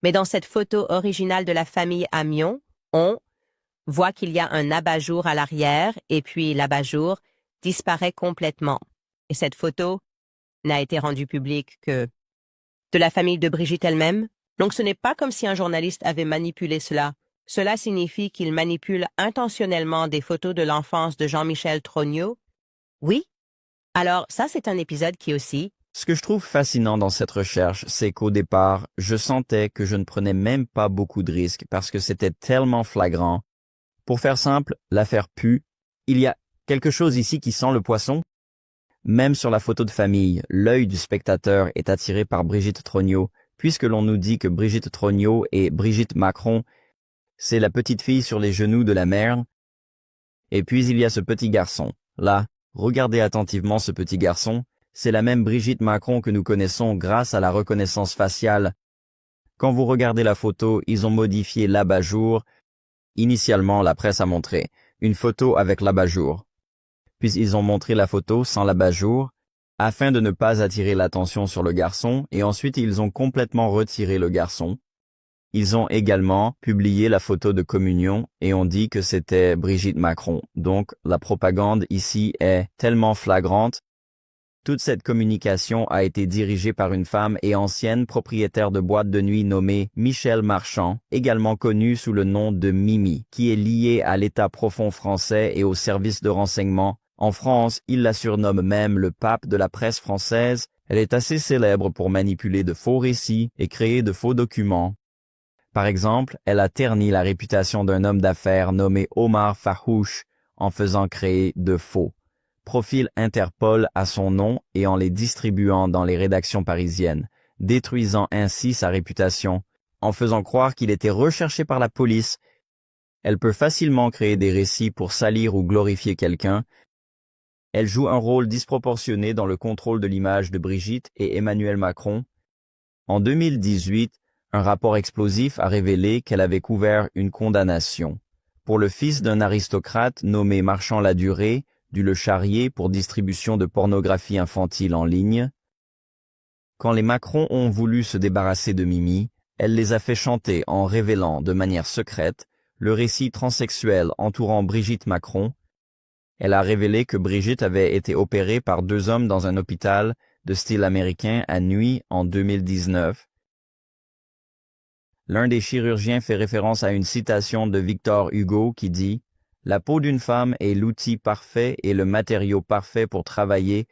Mais dans cette photo originale de la famille Amion, on voit qu'il y a un abat-jour à l'arrière et puis l'abat-jour disparaît complètement. Et cette photo n'a été rendue publique que de la famille de Brigitte elle-même. Donc ce n'est pas comme si un journaliste avait manipulé cela. Cela signifie qu'il manipule intentionnellement des photos de l'enfance de Jean-Michel Trogneux. Oui. Alors ça c'est un épisode qui aussi... Ce que je trouve fascinant dans cette recherche, c'est qu'au départ, je sentais que je ne prenais même pas beaucoup de risques parce que c'était tellement flagrant. Pour faire simple, l'affaire pue. Il y a quelque chose ici qui sent le poisson. Même sur la photo de famille, l'œil du spectateur est attiré par Brigitte Trogneux, puisque l'on nous dit que Brigitte Trogneux et Brigitte Macron, c'est la petite fille sur les genoux de la mère. Et puis il y a ce petit garçon. Là, regardez attentivement ce petit garçon. C'est la même Brigitte Macron que nous connaissons grâce à la reconnaissance faciale. Quand vous regardez la photo, ils ont modifié l'abat-jour. Initialement, la presse a montré une photo avec l'abat-jour. Puis ils ont montré la photo sans l'abat-jour, afin de ne pas attirer l'attention sur le garçon, et ensuite ils ont complètement retiré le garçon. Ils ont également publié la photo de communion et ont dit que c'était Brigitte Macron. Donc, la propagande ici est tellement flagrante. Toute cette communication a été dirigée par une femme et ancienne propriétaire de boîte de nuit nommée Michel Marchand, également connue sous le nom de Mimi, qui est liée à l'État profond français et aux services de renseignement. En France, il la surnomme même le pape de la presse française. Elle est assez célèbre pour manipuler de faux récits et créer de faux documents. Par exemple, elle a terni la réputation d'un homme d'affaires nommé Omar Farouche en faisant créer de faux profils Interpol à son nom et en les distribuant dans les rédactions parisiennes, détruisant ainsi sa réputation, en faisant croire qu'il était recherché par la police. Elle peut facilement créer des récits pour salir ou glorifier quelqu'un. Elle joue un rôle disproportionné dans le contrôle de l'image de Brigitte et Emmanuel Macron. En 2018, un rapport explosif a révélé qu'elle avait couvert une condamnation pour le fils d'un aristocrate nommé Marchand Ladurée, dû le charrier pour distribution de pornographie infantile en ligne. Quand les Macron ont voulu se débarrasser de Mimi, elle les a fait chanter en révélant de manière secrète le récit transsexuel entourant Brigitte Macron. Elle a révélé que Brigitte avait été opérée par 2 hommes dans un hôpital de style américain à Nuit en 2019. L'un des chirurgiens fait référence à une citation de Victor Hugo qui dit « La peau d'une femme est l'outil parfait et le matériau parfait pour travailler. »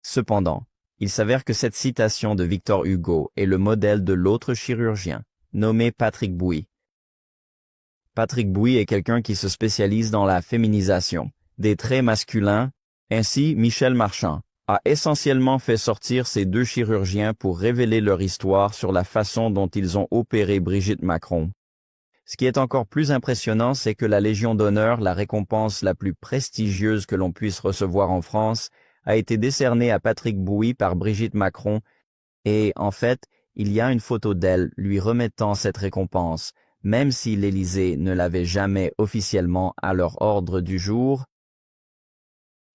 Cependant, il s'avère que cette citation de Victor Hugo est le modèle de l'autre chirurgien, nommé Patrick Bouy. Patrick Bouy est quelqu'un qui se spécialise dans la féminisation des traits masculins. Ainsi, Michel Marchand a essentiellement fait sortir ces 2 chirurgiens pour révéler leur histoire sur la façon dont ils ont opéré Brigitte Macron. Ce qui est encore plus impressionnant, c'est que la Légion d'honneur, la récompense la plus prestigieuse que l'on puisse recevoir en France, a été décernée à Patrick Bouy par Brigitte Macron, et en fait, il y a une photo d'elle lui remettant cette récompense, même si l'Élysée ne l'avait jamais officiellement à leur ordre du jour.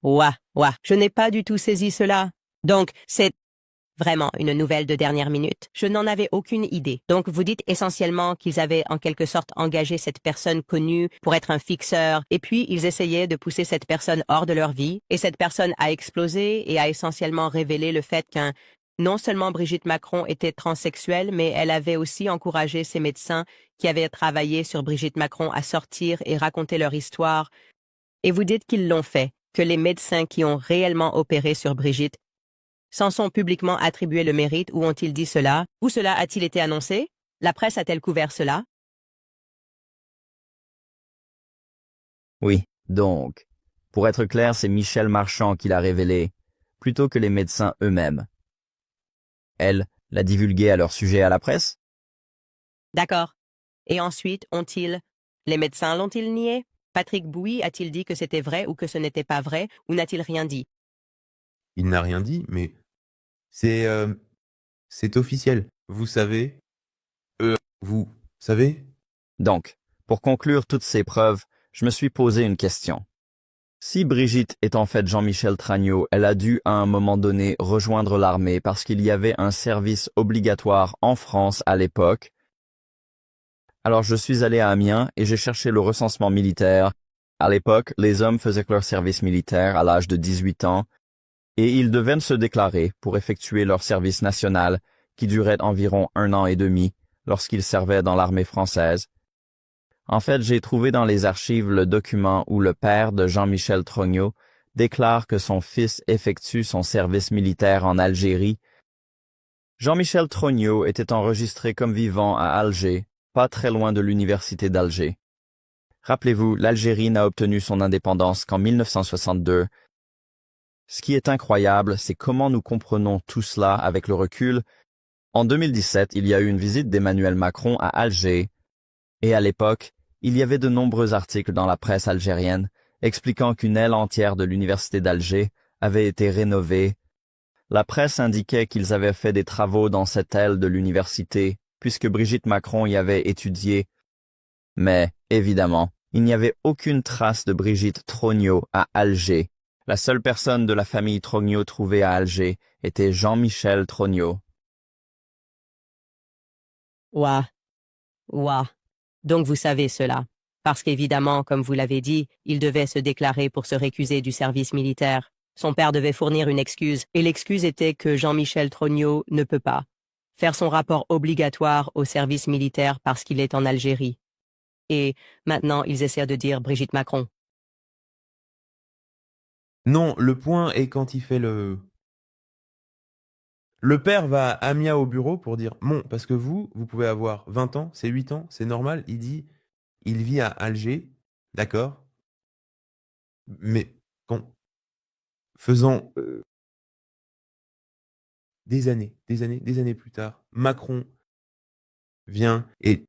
Ouah, je n'ai pas du tout saisi cela. Donc, c'est vraiment une nouvelle de dernière minute. Je n'en avais aucune idée. Donc, vous dites essentiellement qu'ils avaient en quelque sorte engagé cette personne connue pour être un fixeur, et puis ils essayaient de pousser cette personne hors de leur vie, et cette personne a explosé et a essentiellement révélé le fait qu'un non seulement Brigitte Macron était transsexuelle, mais elle avait aussi encouragé ses médecins qui avaient travaillé sur Brigitte Macron à sortir et raconter leur histoire. Et vous dites qu'ils l'ont fait, que les médecins qui ont réellement opéré sur Brigitte s'en sont publiquement attribué le mérite ou ont-ils dit cela? Où cela a-t-il été annoncé? La presse a-t-elle couvert cela? Oui, donc, pour être clair, c'est Michel Marchand qui l'a révélé, plutôt que les médecins eux-mêmes. Elle l'a divulgué à leur sujet à la presse? D'accord. Et ensuite, les médecins l'ont-ils nié? Patrick Bouy a-t-il dit que c'était vrai ou que ce n'était pas vrai, ou n'a-t-il rien dit? Il n'a rien dit, mais c'est c'est officiel. Vous savez, vous savez? Donc, pour conclure toutes ces preuves, je me suis posé une question. Si Brigitte est en fait Jean-Michel Tragnaud, elle a dû à un moment donné rejoindre l'armée parce qu'il y avait un service obligatoire en France à l'époque. Alors je suis allé à Amiens et j'ai cherché le recensement militaire. À l'époque, les hommes faisaient leur service militaire à l'âge de 18 ans et ils devaient se déclarer pour effectuer leur service national qui durait environ 1 an et demi lorsqu'ils servaient dans l'armée française. En fait, j'ai trouvé dans les archives le document où le père de Jean-Michel Trognaud déclare que son fils effectue son service militaire en Algérie. Jean-Michel Trognaud était enregistré comme vivant à Alger, pas très loin de l'université d'Alger. Rappelez-vous, l'Algérie n'a obtenu son indépendance qu'en 1962. Ce qui est incroyable, c'est comment nous comprenons tout cela avec le recul. En 2017, il y a eu une visite d'Emmanuel Macron à Alger, et à l'époque, il y avait de nombreux articles dans la presse algérienne expliquant qu'une aile entière de l'université d'Alger avait été rénovée. La presse indiquait qu'ils avaient fait des travaux dans cette aile de l'université, puisque Brigitte Macron y avait étudié. Mais, évidemment, il n'y avait aucune trace de Brigitte Trognaud à Alger. La seule personne de la famille Trognaud trouvée à Alger était Jean-Michel Trognaud. Ouah. Ouah. Donc vous savez cela. Parce qu'évidemment, comme vous l'avez dit, il devait se déclarer pour se récuser du service militaire. Son père devait fournir une excuse, et l'excuse était que Jean-Michel Trognaud ne peut pas faire son rapport obligatoire au service militaire parce qu'il est en Algérie. Et maintenant, ils essaient de dire Brigitte Macron. Non, le point est quand il fait Le père va à Amiens au bureau pour dire bon, parce que vous pouvez avoir 20 ans, c'est 8 ans, c'est normal. Il dit, il vit à Alger, d'accord, mais quand faisant des années plus tard, Macron vient et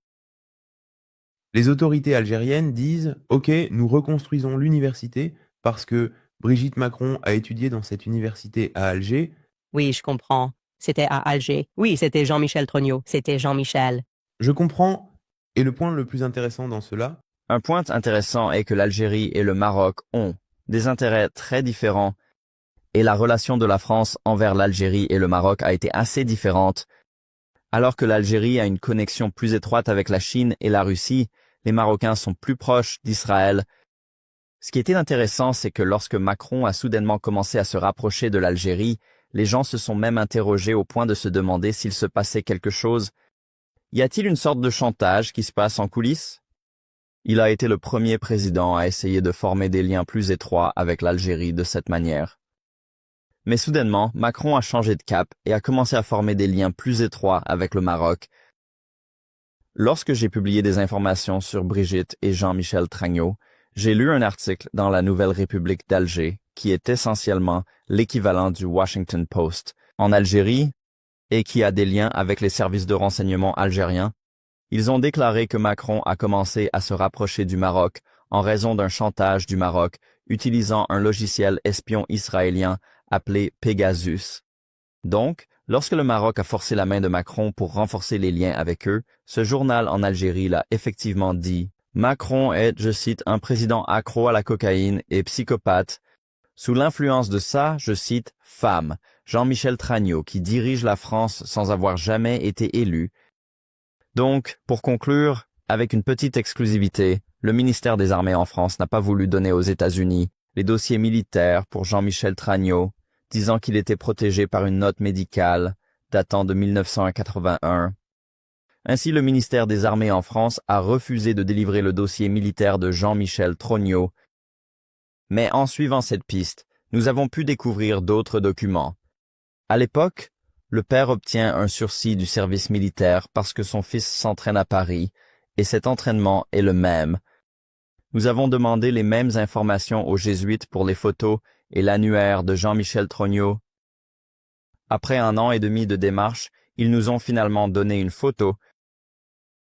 les autorités algériennes disent ok, nous reconstruisons l'université parce que Brigitte Macron a étudié dans cette université à Alger. Oui, je comprends. C'était à Alger. Oui, c'était Jean-Michel Trognaud. C'était Jean-Michel. Je comprends. Et le point le plus intéressant dans cela, Un point intéressant est que l'Algérie et le Maroc ont des intérêts très différents et la relation de la France envers l'Algérie et le Maroc a été assez différente. Alors que l'Algérie a une connexion plus étroite avec la Chine et la Russie, les Marocains sont plus proches d'Israël. Ce qui était intéressant, c'est que lorsque Macron a soudainement commencé à se rapprocher de l'Algérie, les gens se sont même interrogés au point de se demander s'il se passait quelque chose. Y a-t-il une sorte de chantage qui se passe en coulisses? Il a été le premier président à essayer de former des liens plus étroits avec l'Algérie de cette manière. Mais soudainement, Macron a changé de cap et a commencé à former des liens plus étroits avec le Maroc. Lorsque j'ai publié des informations sur Brigitte et Jean-Michel Tragnaud, j'ai lu un article dans la Nouvelle République d'Alger qui est essentiellement l'équivalent du Washington Post en Algérie et qui a des liens avec les services de renseignement algériens. Ils ont déclaré que Macron a commencé à se rapprocher du Maroc en raison d'un chantage du Maroc utilisant un logiciel espion israélien appelé Pegasus. Donc, lorsque le Maroc a forcé la main de Macron pour renforcer les liens avec eux, ce journal en Algérie l'a effectivement dit. Macron est, je cite, un président accro à la cocaïne et psychopathe. Sous l'influence de sa, je cite, femme, Jean-Michel Tragnaud, qui dirige la France sans avoir jamais été élu. Donc, pour conclure, avec une petite exclusivité, le ministère des Armées en France n'a pas voulu donner aux États-Unis les dossiers militaires pour Jean-Michel Tragnaud, disant qu'il était protégé par une note médicale datant de 1981. Ainsi, le ministère des Armées en France a refusé de délivrer le dossier militaire de Jean-Michel Trognaud. Mais en suivant cette piste, nous avons pu découvrir d'autres documents. À l'époque, le père obtient un sursis du service militaire parce que son fils s'entraîne à Paris, et cet entraînement est le même. Nous avons demandé les mêmes informations aux jésuites pour les photos et l'annuaire de Jean-Michel Trognaud. Après 1 an et demi de démarche, ils nous ont finalement donné une photo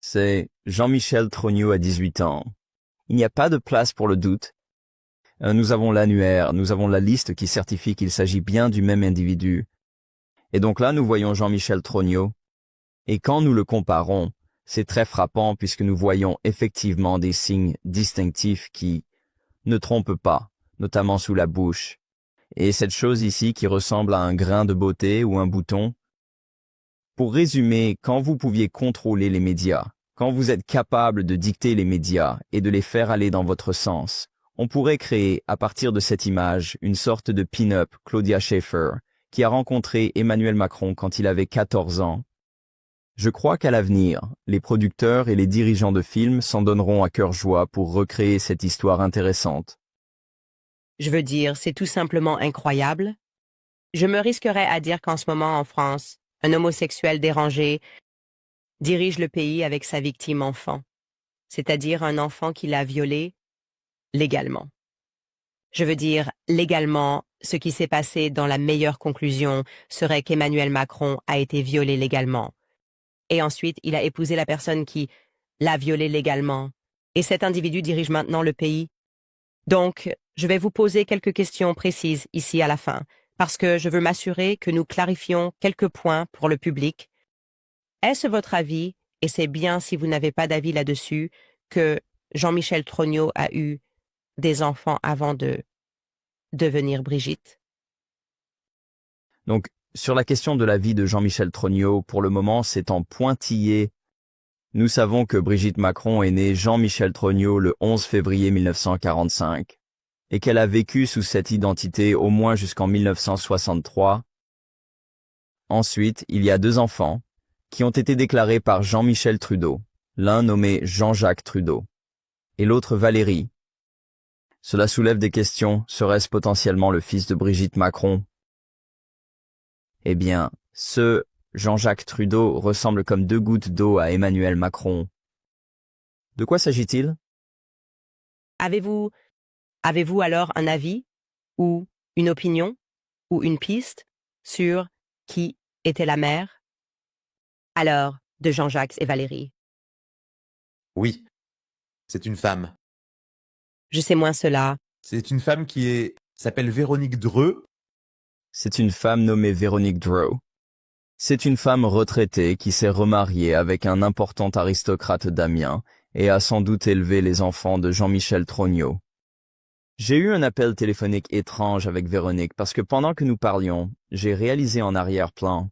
C'est Jean-Michel Trogneux à 18 ans. Il n'y a pas de place pour le doute. Nous avons l'annuaire, nous avons la liste qui certifie qu'il s'agit bien du même individu. Et donc là, nous voyons Jean-Michel Trogneux. Et quand nous le comparons, c'est très frappant puisque nous voyons effectivement des signes distinctifs qui ne trompent pas, notamment sous la bouche. Et cette chose ici qui ressemble à un grain de beauté ou un bouton. Pour résumer, quand vous pouviez contrôler les médias, quand vous êtes capable de dicter les médias et de les faire aller dans votre sens, on pourrait créer, à partir de cette image, une sorte de pin-up Claudia Schiffer, qui a rencontré Emmanuel Macron quand il avait 14 ans. Je crois qu'à l'avenir, les producteurs et les dirigeants de films s'en donneront à cœur joie pour recréer cette histoire intéressante. Je veux dire, c'est tout simplement incroyable. Je me risquerais à dire qu'en ce moment, en France, un homosexuel dérangé dirige le pays avec sa victime enfant, c'est-à-dire un enfant qu'il a violé légalement. Je veux dire, légalement, ce qui s'est passé dans la meilleure conclusion serait qu'Emmanuel Macron a été violé légalement. Et ensuite, il a épousé la personne qui l'a violé légalement. Et cet individu dirige maintenant le pays. Donc, je vais vous poser quelques questions précises ici à la fin, parce que je veux m'assurer que nous clarifions quelques points pour le public. Est-ce votre avis, et c'est bien si vous n'avez pas d'avis là-dessus, que Jean-Michel Trogneux a eu des enfants avant de devenir Brigitte? Donc, sur la question de la vie de Jean-Michel Trogneux, pour le moment, c'est en pointillé. Nous savons que Brigitte Macron est née Jean-Michel Trogneux le 11 février 1945 et qu'elle a vécu sous cette identité au moins jusqu'en 1963. Ensuite, il y a 2 enfants qui ont été déclarés par Jean-Michel Trudeau, l'un nommé Jean-Jacques Trudeau et l'autre Valérie. Cela soulève des questions, serait-ce potentiellement le fils de Brigitte Macron? Eh bien, ce Jean-Jacques Trudeau ressemble comme 2 gouttes d'eau à Emmanuel Macron. De quoi s'agit-il? Avez-vous alors un avis, ou une opinion, ou une piste sur qui était la mère? Alors, de Jean-Jacques et Valérie. Oui, c'est une femme. Je sais moins cela. C'est une femme qui s'appelle Véronique Dreux. C'est une femme nommée Véronique Dreux. C'est une femme retraitée qui s'est remariée avec un important aristocrate d'Amiens et a sans doute élevé les enfants de Jean-Michel Trogneux. J'ai eu un appel téléphonique étrange avec Véronique parce que pendant que nous parlions, j'ai réalisé en arrière-plan.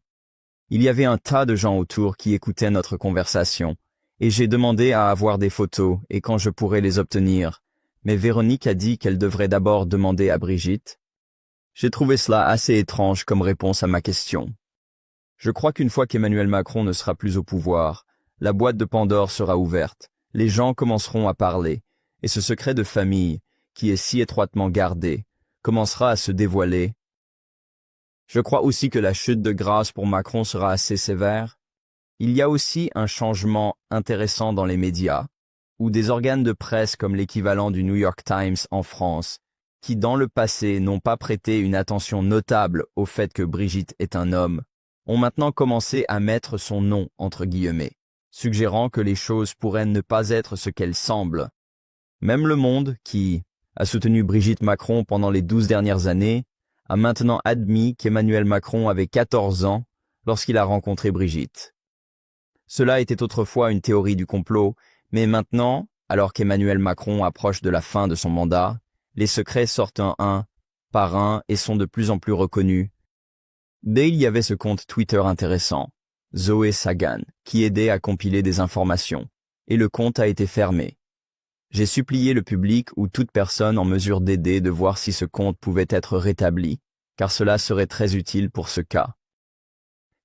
Il y avait un tas de gens autour qui écoutaient notre conversation et j'ai demandé à avoir des photos et quand je pourrais les obtenir. Mais Véronique a dit qu'elle devrait d'abord demander à Brigitte. J'ai trouvé cela assez étrange comme réponse à ma question. Je crois qu'une fois qu'Emmanuel Macron ne sera plus au pouvoir, la boîte de Pandore sera ouverte, les gens commenceront à parler, et ce secret de famille, qui est si étroitement gardé, commencera à se dévoiler. Je crois aussi que la chute de grâce pour Macron sera assez sévère. Il y a aussi un changement intéressant dans les médias, ou des organes de presse comme l'équivalent du New York Times en France, qui dans le passé n'ont pas prêté une attention notable au fait que Brigitte est un homme, ont maintenant commencé à mettre son nom entre guillemets, suggérant que les choses pourraient ne pas être ce qu'elles semblent. Même Le Monde, qui a soutenu Brigitte Macron pendant les 12 dernières années, a maintenant admis qu'Emmanuel Macron avait 14 ans lorsqu'il a rencontré Brigitte. Cela était autrefois une théorie du complot, mais maintenant, alors qu'Emmanuel Macron approche de la fin de son mandat, les secrets sortent un par un et sont de plus en plus reconnus. Mais il y avait ce compte Twitter intéressant, Zoé Sagan, qui aidait à compiler des informations, et le compte a été fermé. J'ai supplié le public ou toute personne en mesure d'aider de voir si ce compte pouvait être rétabli, car cela serait très utile pour ce cas.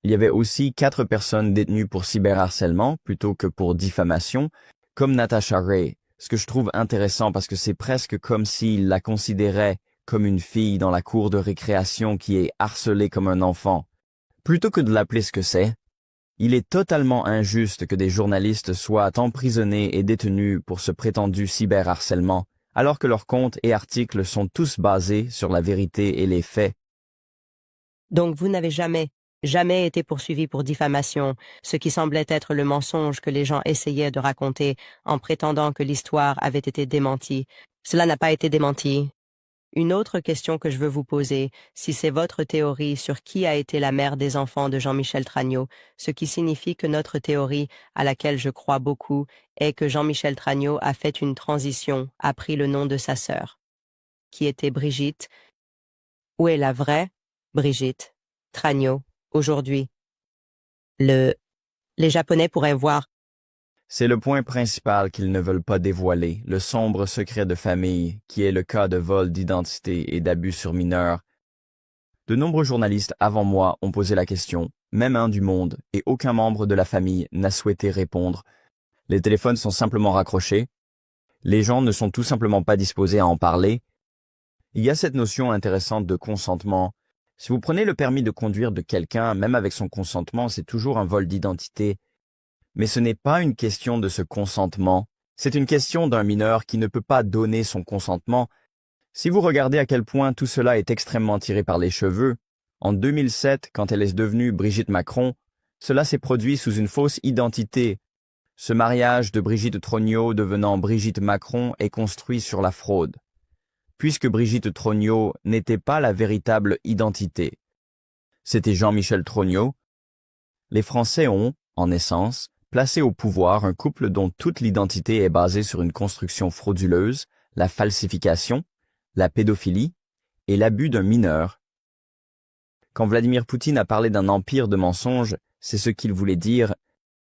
Il y avait aussi 4 personnes détenues pour cyberharcèlement plutôt que pour diffamation, comme Natasha Ray, ce que je trouve intéressant parce que c'est presque comme s'il la considérait comme une fille dans la cour de récréation qui est harcelée comme un enfant. Plutôt que de l'appeler ce que c'est, il est totalement injuste que des journalistes soient emprisonnés et détenus pour ce prétendu cyberharcèlement, alors que leurs comptes et articles sont tous basés sur la vérité et les faits. Donc vous n'avez jamais jamais été poursuivi pour diffamation, ce qui semblait être le mensonge que les gens essayaient de raconter en prétendant que l'histoire avait été démentie. Cela n'a pas été démenti. Une autre question que je veux vous poser, si c'est votre théorie sur qui a été la mère des enfants de Jean-Michel Tragnaud, ce qui signifie que notre théorie, à laquelle je crois beaucoup, est que Jean-Michel Tragnaud a fait une transition, a pris le nom de sa sœur, qui était Brigitte. Où est la vraie Brigitte Tragnaud aujourd'hui? Les Japonais pourraient voir. C'est le point principal qu'ils ne veulent pas dévoiler, le sombre secret de famille, qui est le cas de vol d'identité et d'abus sur mineurs. De nombreux journalistes avant moi ont posé la question, même un du Monde, et aucun membre de la famille n'a souhaité répondre. Les téléphones sont simplement raccrochés. Les gens ne sont tout simplement pas disposés à en parler. Il y a cette notion intéressante de consentement. Si vous prenez le permis de conduire de quelqu'un, même avec son consentement, c'est toujours un vol d'identité. Mais ce n'est pas une question de ce consentement, c'est une question d'un mineur qui ne peut pas donner son consentement. Si vous regardez à quel point tout cela est extrêmement tiré par les cheveux, en 2007, quand elle est devenue Brigitte Macron, cela s'est produit sous une fausse identité. Ce mariage de Brigitte Trognaud devenant Brigitte Macron est construit sur la fraude, puisque Brigitte Trognaud n'était pas la véritable identité. C'était Jean-Michel Trognaud. Les Français ont, en essence, placé au pouvoir un couple dont toute l'identité est basée sur une construction frauduleuse, la falsification, la pédophilie et l'abus d'un mineur. Quand Vladimir Poutine a parlé d'un empire de mensonges, c'est ce qu'il voulait dire.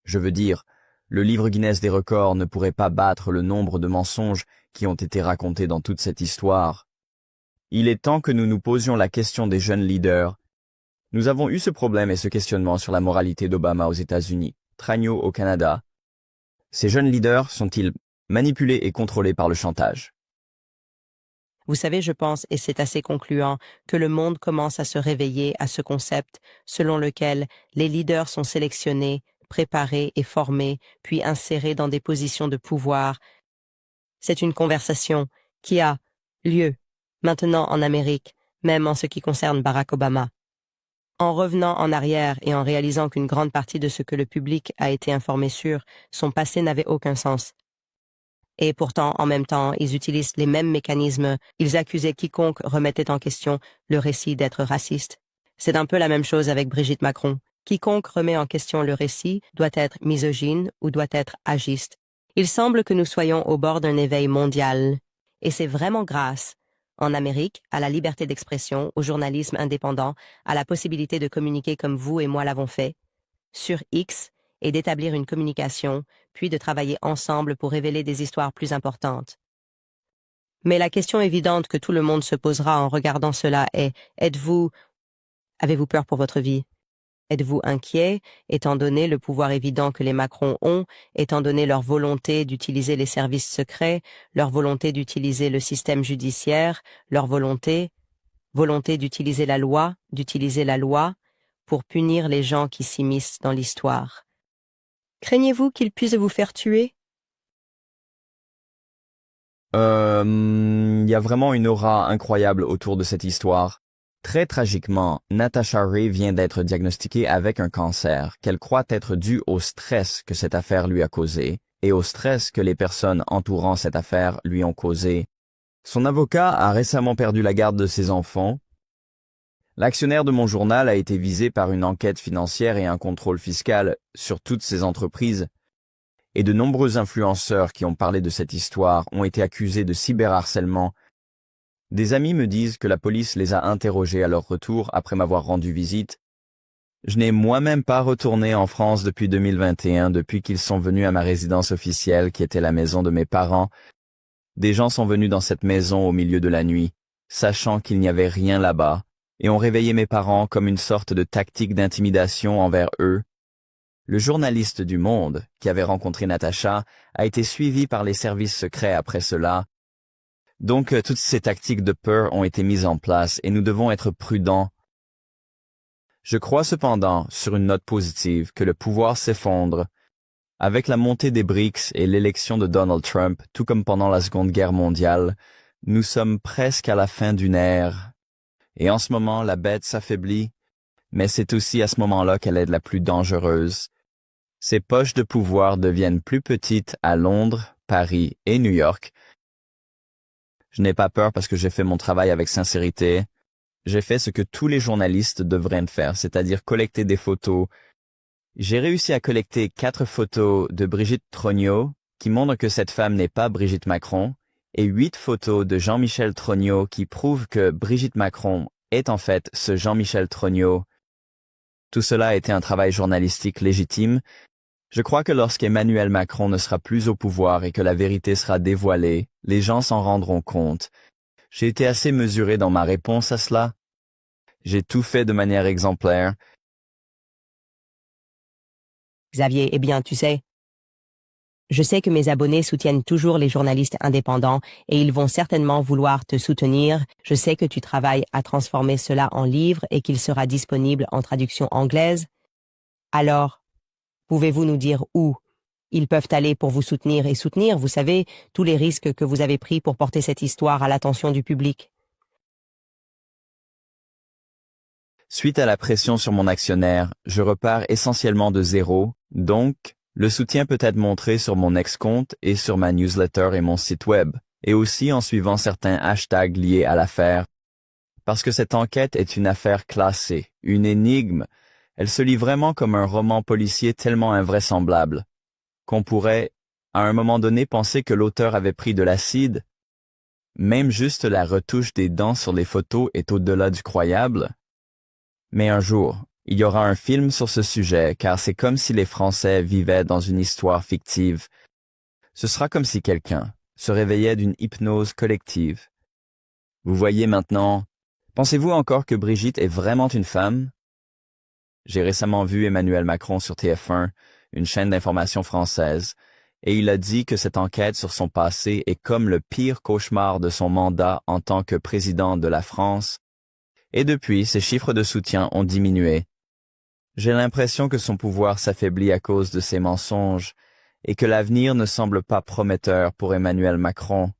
Je veux dire, le livre Guinness des records ne pourrait pas battre le nombre de mensonges qui ont été racontés dans toute cette histoire. Il est temps que nous nous posions la question des jeunes leaders. Nous avons eu ce problème et ce questionnement sur la moralité d'Obama aux États-Unis, Tragnaud au Canada. Ces jeunes leaders sont-ils manipulés et contrôlés par le chantage? Vous savez, je pense, et c'est assez concluant, que le monde commence à se réveiller à ce concept selon lequel les leaders sont sélectionnés, préparés et formés, puis insérés dans des positions de pouvoir. C'est une conversation qui a lieu maintenant en Amérique, même en ce qui concerne Barack Obama. En revenant en arrière et en réalisant qu'une grande partie de ce que le public a été informé sur, son passé n'avait aucun sens. Et pourtant, en même temps, ils utilisent les mêmes mécanismes. Ils accusaient quiconque remettait en question le récit d'être raciste. C'est un peu la même chose avec Brigitte Macron. Quiconque remet en question le récit doit être misogyne ou doit être agiste. Il semble que nous soyons au bord d'un éveil mondial. Et c'est vraiment grâce, en Amérique, à la liberté d'expression, au journalisme indépendant, à la possibilité de communiquer comme vous et moi l'avons fait, sur X, et d'établir une communication, puis de travailler ensemble pour révéler des histoires plus importantes. Mais la question évidente que tout le monde se posera en regardant cela est, avez-vous peur pour votre vie? Êtes-vous inquiet, étant donné le pouvoir évident que les Macron ont, étant donné leur volonté d'utiliser les services secrets, leur volonté d'utiliser le système judiciaire, leur volonté d'utiliser la loi pour punir les gens qui s'immiscent dans l'histoire? Craignez-vous qu'ils puissent vous faire tuer? Il y a vraiment une aura incroyable autour de cette histoire. Très tragiquement, Natasha Ray vient d'être diagnostiquée avec un cancer qu'elle croit être dû au stress que cette affaire lui a causé et au stress que les personnes entourant cette affaire lui ont causé. Son avocat a récemment perdu la garde de ses enfants. L'actionnaire de mon journal a été visé par une enquête financière et un contrôle fiscal sur toutes ses entreprises. Et de nombreux influenceurs qui ont parlé de cette histoire ont été accusés de cyberharcèlement. Des amis me disent que la police les a interrogés à leur retour après m'avoir rendu visite. Je n'ai moi-même pas retourné en France depuis 2021, depuis qu'ils sont venus à ma résidence officielle qui était la maison de mes parents. Des gens sont venus dans cette maison au milieu de la nuit, sachant qu'il n'y avait rien là-bas, et ont réveillé mes parents comme une sorte de tactique d'intimidation envers eux. Le journaliste du Monde, qui avait rencontré Natacha, a été suivi par les services secrets après cela. Donc, toutes ces tactiques de peur ont été mises en place et nous devons être prudents. Je crois cependant, sur une note positive, que le pouvoir s'effondre. Avec la montée des BRICS et l'élection de Donald Trump, tout comme pendant la Seconde Guerre mondiale, nous sommes presque à la fin d'une ère. Et en ce moment, la bête s'affaiblit. mais c'est aussi à ce moment-là qu'elle est la plus dangereuse. Ses poches de pouvoir deviennent plus petites à Londres, Paris et New York. Je n'ai pas peur parce que j'ai fait mon travail avec sincérité. J'ai fait ce que tous les journalistes devraient faire, c'est-à-dire collecter des photos. J'ai réussi à collecter 4 photos de Brigitte Trogneux qui montrent que cette femme n'est pas Brigitte Macron et 8 photos de Jean-Michel Trogneux qui prouvent que Brigitte Macron est en fait ce Jean-Michel Trogneux. Tout cela a été un travail journalistique légitime. Je crois que lorsqu'Emmanuel Macron ne sera plus au pouvoir et que la vérité sera dévoilée, les gens s'en rendront compte. J'ai été assez mesuré dans ma réponse à cela. J'ai tout fait de manière exemplaire. Xavier, eh bien, tu sais, je sais que mes abonnés soutiennent toujours les journalistes indépendants et ils vont certainement vouloir te soutenir. Je sais que tu travailles à transformer cela en livre et qu'il sera disponible en traduction anglaise. Alors, pouvez-vous nous dire où ils peuvent aller pour vous soutenir et soutenir, vous savez, tous les risques que vous avez pris pour porter cette histoire à l'attention du public? Suite à la pression sur mon actionnaire, je repars essentiellement de zéro, donc le soutien peut être montré sur mon ex-compte et sur ma newsletter et mon site web, et aussi en suivant certains hashtags liés à l'affaire. Parce que cette enquête est une affaire classée, une énigme. Elle se lit vraiment comme un roman policier tellement invraisemblable qu'on pourrait, à un moment donné, penser que l'auteur avait pris de l'acide. Même juste la retouche des dents sur les photos est au-delà du croyable. Mais un jour, il y aura un film sur ce sujet, car c'est comme si les Français vivaient dans une histoire fictive. Ce sera comme si quelqu'un se réveillait d'une hypnose collective. Vous voyez maintenant, pensez-vous encore que Brigitte est vraiment une femme? J'ai récemment vu Emmanuel Macron sur TF1, une chaîne d'information française, et il a dit que cette enquête sur son passé est comme le pire cauchemar de son mandat en tant que président de la France. Et depuis, ses chiffres de soutien ont diminué. J'ai l'impression que son pouvoir s'affaiblit à cause de ses mensonges et que l'avenir ne semble pas prometteur pour Emmanuel Macron.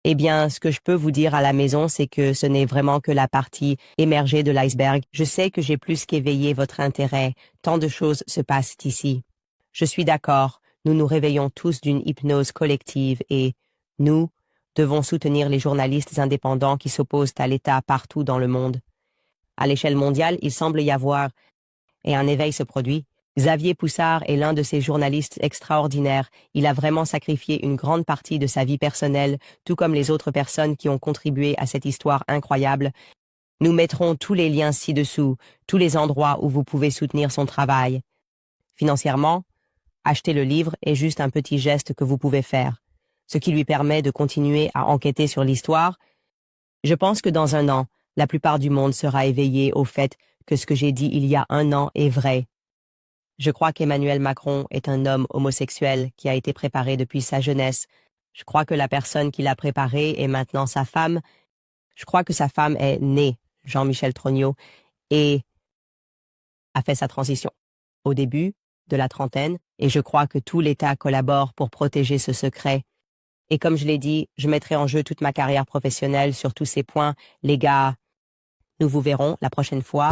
Eh bien, ce que je peux vous dire à la maison, c'est que ce n'est vraiment que la partie émergée de l'iceberg. Je sais que j'ai plus qu'éveillé votre intérêt. Tant de choses se passent ici. Je suis d'accord, nous nous réveillons tous d'une hypnose collective et nous devons soutenir les journalistes indépendants qui s'opposent à l'État partout dans le monde. À l'échelle mondiale, il semble y avoir, et un éveil se produit. Xavier Poussard est l'un de ces journalistes extraordinaires. Il a vraiment sacrifié une grande partie de sa vie personnelle, tout comme les autres personnes qui ont contribué à cette histoire incroyable. Nous mettrons tous les liens ci-dessous, tous les endroits où vous pouvez soutenir son travail. Financièrement, acheter le livre est juste un petit geste que vous pouvez faire, ce qui lui permet de continuer à enquêter sur l'histoire. Je pense que dans un an, la plupart du monde sera éveillé au fait que ce que j'ai dit il y a un an est vrai. Je crois qu'Emmanuel Macron est un homme homosexuel qui a été préparé depuis sa jeunesse. Je crois que la personne qui l'a préparé est maintenant sa femme. Je crois que sa femme est née, Jean-Michel Trogneux, et a fait sa transition au début de la trentaine, et je crois que tout l'État collabore pour protéger ce secret. Et comme je l'ai dit, je mettrai en jeu toute ma carrière professionnelle sur tous ces points. Les gars, nous vous verrons la prochaine fois.